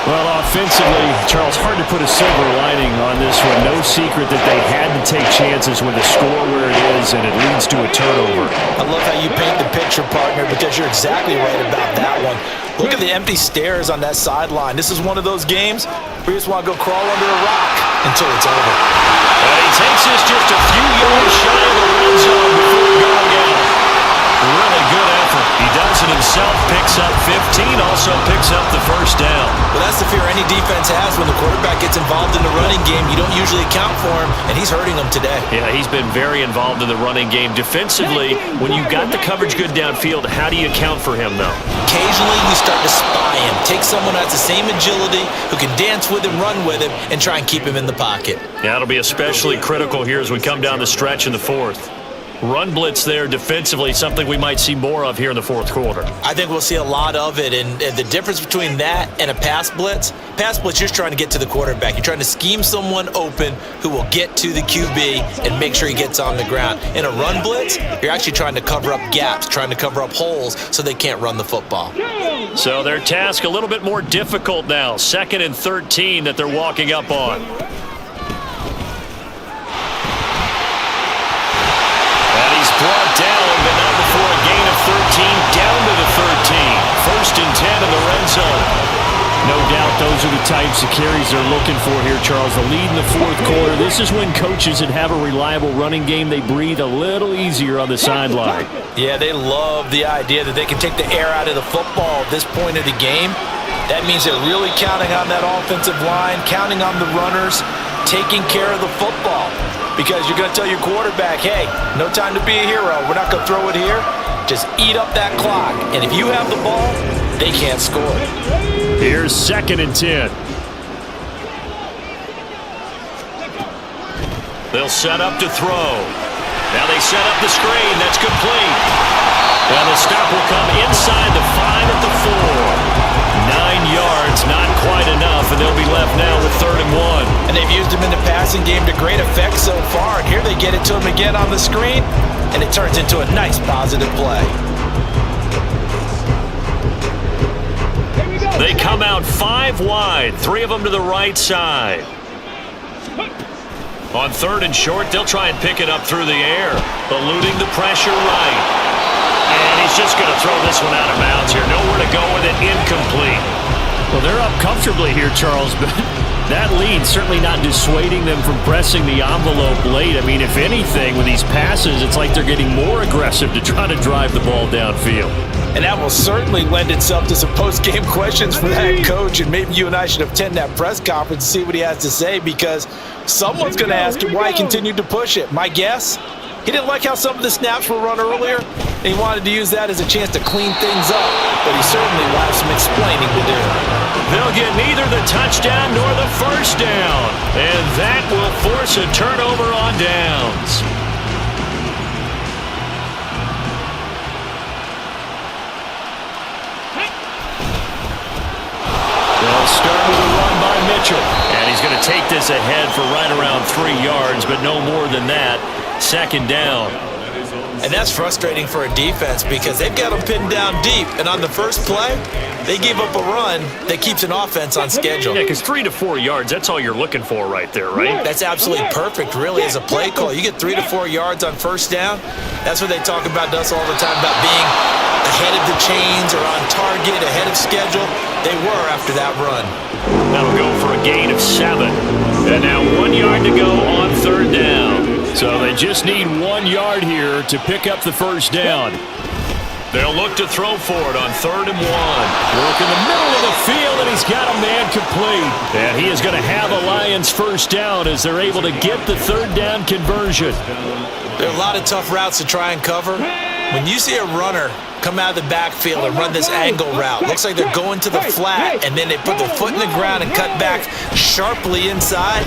Well, offensively, Charles, hard to put a silver lining on this one. No secret that they had to take chances with the score where it is, and it leads to a turnover. I love how you paint the picture, partner, because you're exactly right about that one. Look at the empty stairs on that sideline. This is one of those games where you just want to go crawl under a rock until it's over. And he takes this just a few yards shy of the red zone before going out. Really good effort. He does it himself, picks up 15, also picks up the first down. Well, that's the fear any defense has when the quarterback gets involved in the running game. You don't usually account for him, and he's hurting them today. Yeah, he's been very involved in the running game. Defensively, when you got the coverage good downfield, how do you account for him, though? Occasionally, you start to spy him. Take someone who has the same agility, who can dance with him, run with him, and try and keep him in the pocket. Yeah, it'll be especially critical here as we come down the stretch in the fourth. Run blitz there defensively, something we might see more of here in the fourth quarter. I think we'll see a lot of it, and the difference between that and a pass blitz, you're just trying to get to the quarterback. You're trying to scheme someone open who will get to the QB and make sure he gets on the ground. In a run blitz, you're actually trying to cover up gaps, trying to cover up holes so they can't run the football. So their task a little bit more difficult now. 2nd and 13 that they're walking up on. Brought down, but not before a gain of 13, down to the 13. 1st and 10 in the red zone. No doubt those are the types of carries they're looking for here, Charles. The lead in the fourth quarter. This is when coaches that have a reliable running game, they breathe a little easier on the sideline. Yeah, they love the idea that they can take the air out of the football at this point of the game. That means they're really counting on that offensive line, counting on the runners, taking care of the football. Because you're going to tell your quarterback, hey, no time to be a hero. We're not going to throw it here. Just eat up that clock. And if you have the ball, they can't score. Here's 2nd and 10. They'll set up to throw. Now they set up the screen. That's complete. And the stop will come inside the 5 at the 4. 9 yards, not quite enough, and they'll be left now with 3rd and 1. And they've used him in the passing game to great effect so far. And here they get it to him again on the screen, and it turns into a nice positive play. They come out 5 wide, 3 of them to the right side. On 3rd and short, they'll try and pick it up through the air, eluding the pressure right. And he's just going to throw this one out of bounds here. Nowhere to go with it. Incomplete. Well, they're up comfortably here, Charles, but that lead certainly not dissuading them from pressing the envelope late. I mean, if anything, with these passes, it's like they're getting more aggressive to try to drive the ball downfield. And that will certainly lend itself to some post-game questions for that coach, and maybe you and I should attend that press conference and see what he has to say, because someone's going to ask him why he continued to push it. My guess, he didn't like how some of the snaps were run earlier, and he wanted to use that as a chance to clean things up, but he certainly will have some explaining to do. They'll get neither the touchdown nor the first down, and that will force a turnover on downs. They'll start with a run by Mitchell, and he's going to take this ahead for right around 3 yards, but no more than that. 2nd down. And that's frustrating for a defense because they've got them pinned down deep, and on the first play, they give up a run that keeps an offense on schedule. Yeah, because 3 to 4 yards, that's all you're looking for right there, right? That's absolutely perfect, really, as a play call. You get 3 to 4 yards on first down. That's what they talk about us all the time, about being ahead of the chains or on target, ahead of schedule. They were after that run. That'll go for a gain of 7. And now 1 yard to go on 3rd down. So they just need 1 yard here to pick up the first down. They'll look to throw for it on 3rd and 1. Work in the middle of the field, and he's got a man complete. And he is going to have a Lions first down as they're able to get the 3rd down conversion. There are a lot of tough routes to try and cover. When you see a runner come out of the backfield and run this angle route. Looks like they're going to the flat, and then they put their foot in the ground and cut back sharply inside.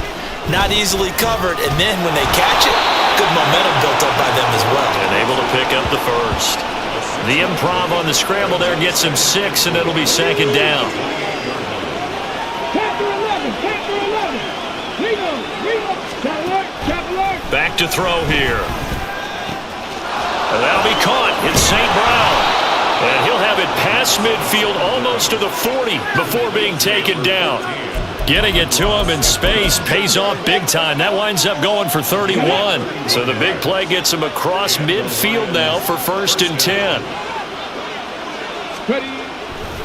Not easily covered, and then when they catch it, good momentum built up by them as well. And able to pick up the first. The improv on the scramble there gets him 6, and it'll be second down. Back to throw here. And that'll be caught. It's St. Brown. And he'll have it past midfield almost to the 40 before being taken down. Getting it to him in space pays off big time. That winds up going for 31. So the big play gets him across midfield now for 1st and 10.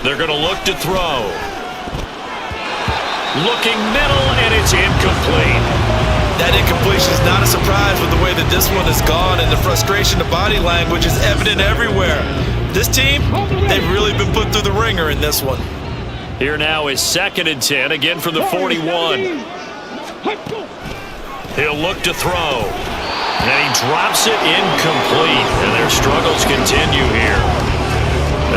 They're going to look to throw. Looking middle, and it's incomplete. That incompletion is not a surprise with the way that this one has gone, and the frustration, the body language is evident everywhere. This team, they've really been put through the ringer in this one. Here now is 2nd and 10, again from the 41. He'll look to throw. And he drops it incomplete. And their struggles continue here.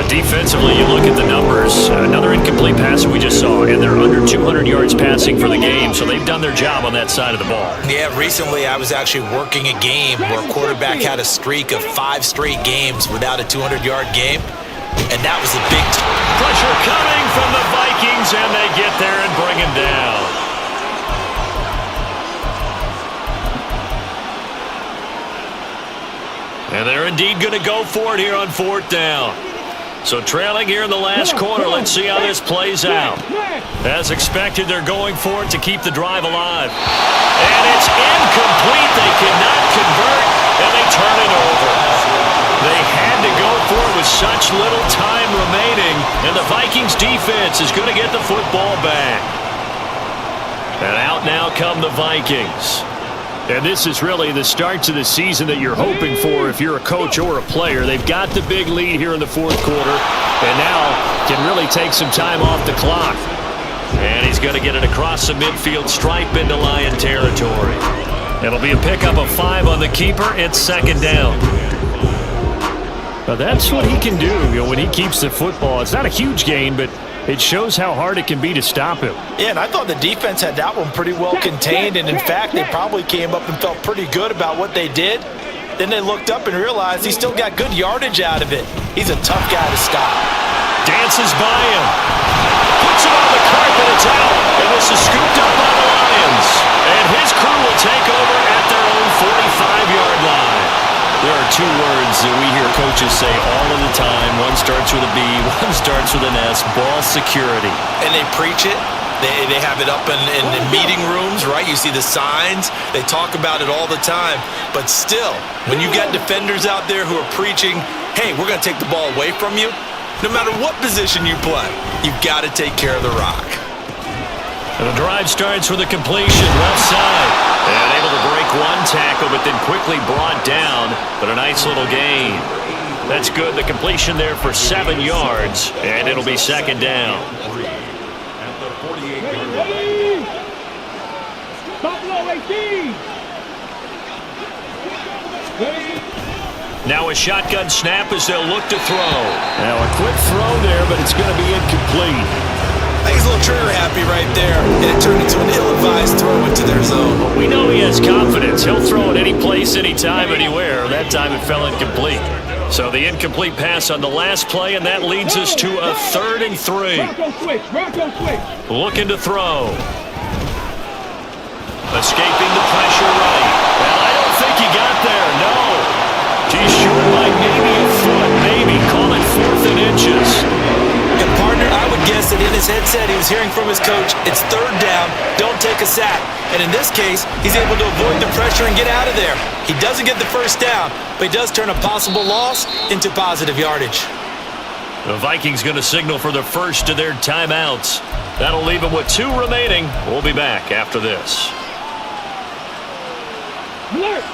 Defensively, you look at the numbers. Another incomplete pass that we just saw, and they're under 200 yards passing for the game, so they've done their job on that side of the ball. Yeah, recently I was actually working a game where a quarterback had a streak of 5 straight games without a 200-yard game. And that was a big pressure coming from the Vikings, and they get there and bring him down. And they're indeed going to go for it here on 4th down. So trailing here in the last quarter, let's see how this plays out. As expected, they're going for it to keep the drive alive. And it's incomplete. They cannot convert, and they turn it over. They had to go for it with such little time remaining, and the Vikings defense is going to get the football back. And out now come the Vikings. And this is really the start to the season that you're hoping for if you're a coach or a player. They've got the big lead here in the 4th quarter, and now can really take some time off the clock. And he's going to get it across the midfield stripe into Lion territory. It'll be a pickup of 5 on the keeper. It's 2nd down. Now that's what he can do, when he keeps the football. It's not a huge gain, but it shows how hard it can be to stop him. Yeah, and I thought the defense had that one pretty well contained, and in fact, they probably came up and felt pretty good about what they did. Then they looked up and realized he still got good yardage out of it. He's a tough guy to stop. Dances by him. Puts it on the carpet, it's out, and this is scooped up by the Lions. And his crew will take over at their own 45-yard line. There are 2 words that we hear coaches say all of the time. One starts with a B, one starts with an S, ball security. And they preach it. They have it up in meeting rooms, right? You see the signs. They talk about it all the time. But still, when you got defenders out there who are preaching, hey, we're going to take the ball away from you, no matter what position you play, you've got to take care of the rock. And the drive starts with a completion, left side. And able to break one tackle, but then quickly brought down. But a nice little gain. That's good. The completion there for 7 yards. And it'll be 2nd down. At the 48-yard line. Buffalo 18. Now a shotgun snap as they'll look to throw. Now a quick throw there, but it's going to be incomplete. I think he's a little trigger happy right there, and it turned into an ill-advised throw into their zone. We know he has confidence. He'll throw it any place, anytime, anywhere. That time it fell incomplete. So the incomplete pass on the last play, and that leads us to a 3rd and 3. Looking to throw. Escaping the pressure right. Well, I don't think he got there, no. He's short by maybe a foot, maybe. Call it 4th and inches. And partner, I would guess that in his headset he was hearing from his coach, it's 3rd down, don't take a sack. And in this case, he's able to avoid the pressure and get out of there. He doesn't get the 1st down, but he does turn a possible loss into positive yardage. The Vikings going to signal for the first of their timeouts. That'll leave them with 2 remaining. We'll be back after this.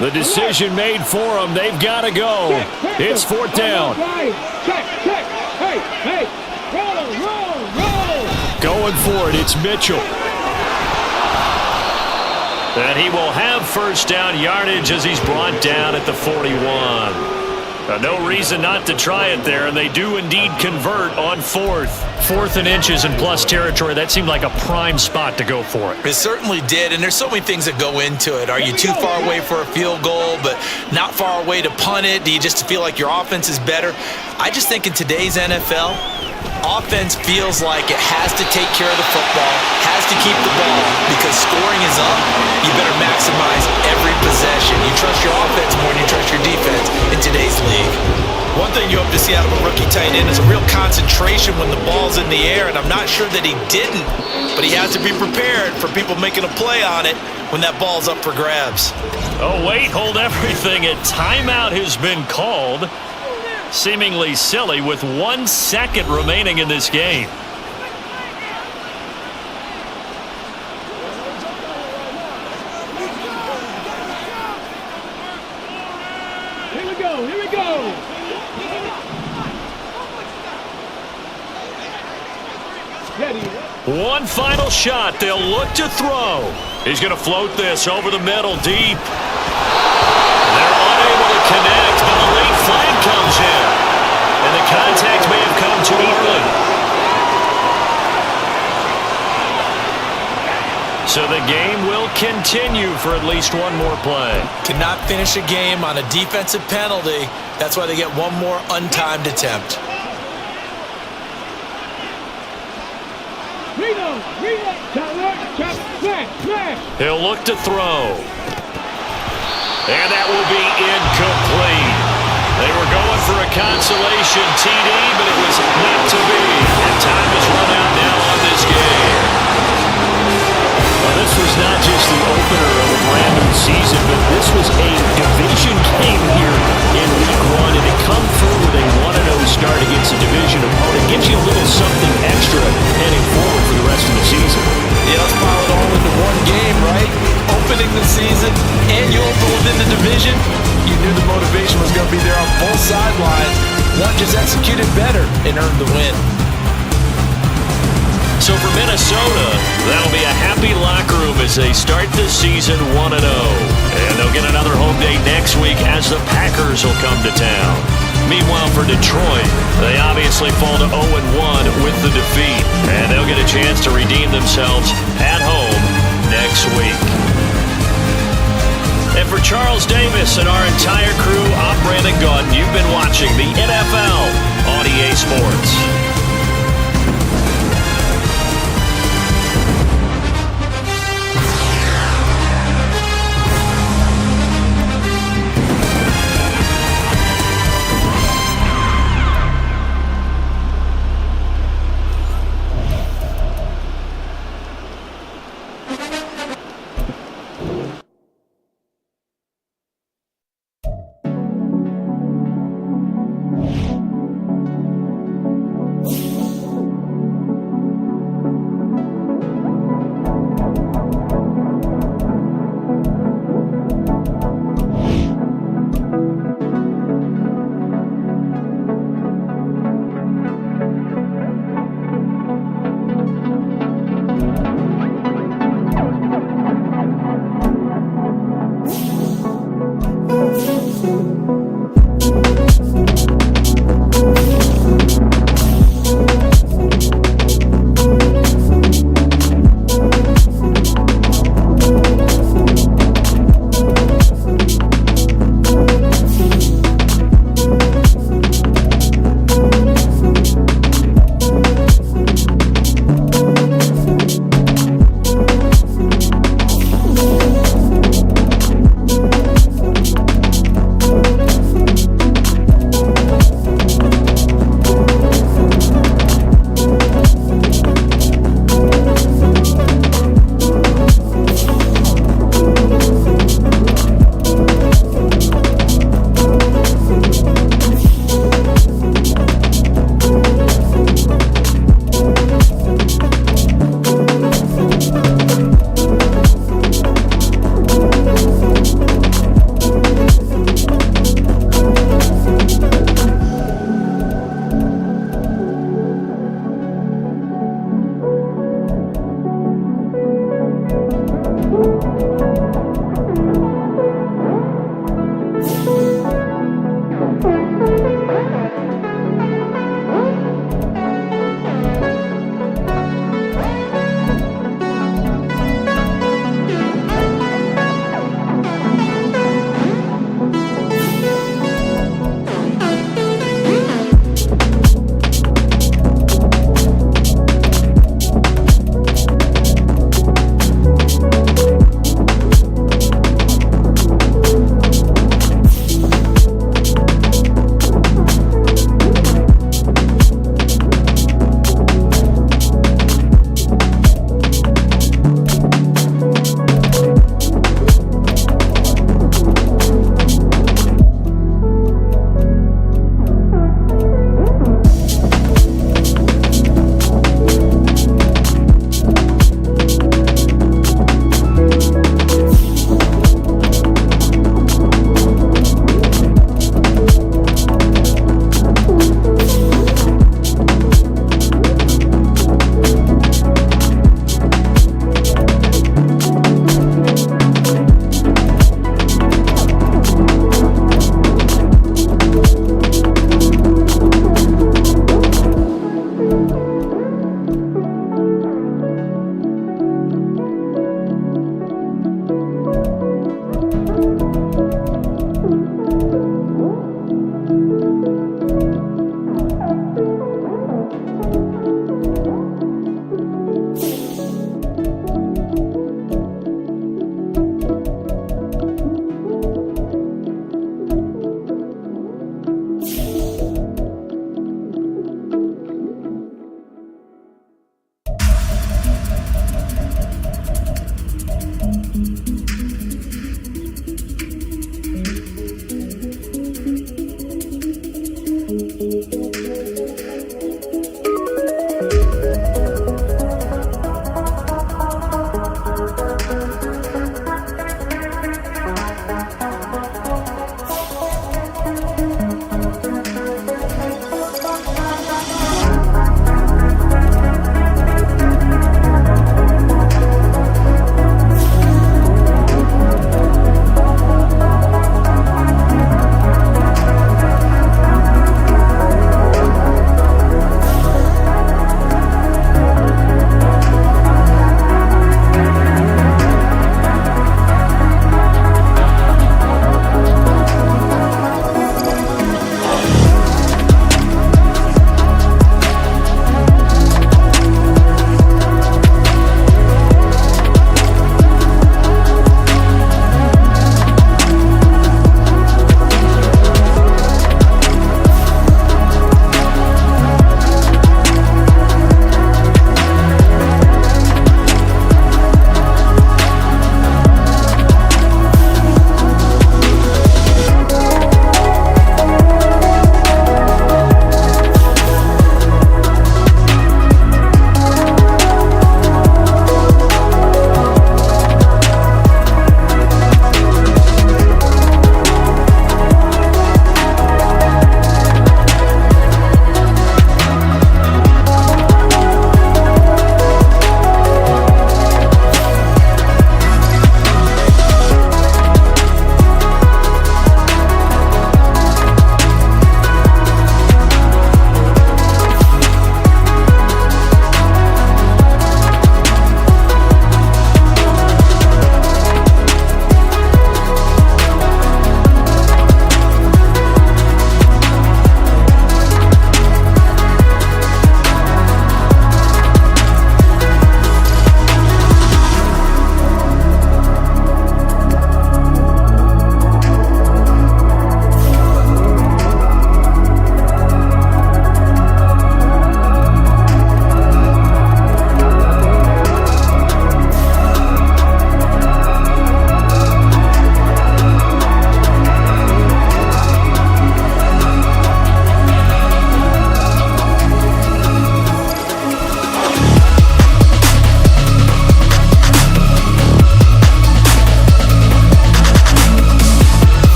The decision made for them. They've got to go. It's 4th down. Hey, roll. Going for it, it's Mitchell. And he will have 1st down yardage as he's brought down at the 41. No reason not to try it there, and they do indeed convert on fourth. 4th and inches in plus territory. That seemed like a prime spot to go for it. It certainly did, and there's so many things that go into it. Are you too far away for a field goal, but not far away to punt it? Do you just feel like your offense is better? I just think in today's NFL, offense feels like it has to take care of the football, has to keep the ball, because scoring is up. You better maximize every possession. You trust your offense more than you trust your defense in today's league. One thing you hope to see out of a rookie tight end is a real concentration when the ball's in the air, and I'm not sure that he didn't, but he has to be prepared for people making a play on it when that ball's up for grabs. Oh, wait, hold everything. A timeout has been called. Seemingly silly with 1 second remaining in this game. Here we go, here we go. One final shot. They'll look to throw. He's going to float this over the middle deep. They're unable to connect, but the late flag comes in. And the contact may have come too early. So the game will continue for at least one more play. Cannot finish a game on a defensive penalty. That's why they get one more untimed attempt. He'll look to throw. And that will be incomplete. They were going for a consolation TD, but it was not to be. And time has run out now on this game. Well, this was not just the opener of a brand new season, but this was a division game here in Week 1. And to come through with a 1-0 start against a division opponent gives you a little something extra heading forward for the rest of the season. Yeah, let's pile it all into one game, right? Opening the season, and you open within the division. You knew the motivation was going to be there on both sidelines. One just executed better and earned the win. So for Minnesota, that'll be a happy locker room as they start the season 1-0. And they'll get another home day next week as the Packers will come to town. Meanwhile, for Detroit, they obviously fall to 0-1 with the defeat. And they'll get a chance to redeem themselves at home next week. And for Charles Davis and our entire crew, I'm Brandon Gaudin. You've been watching the NFL on EA Sports.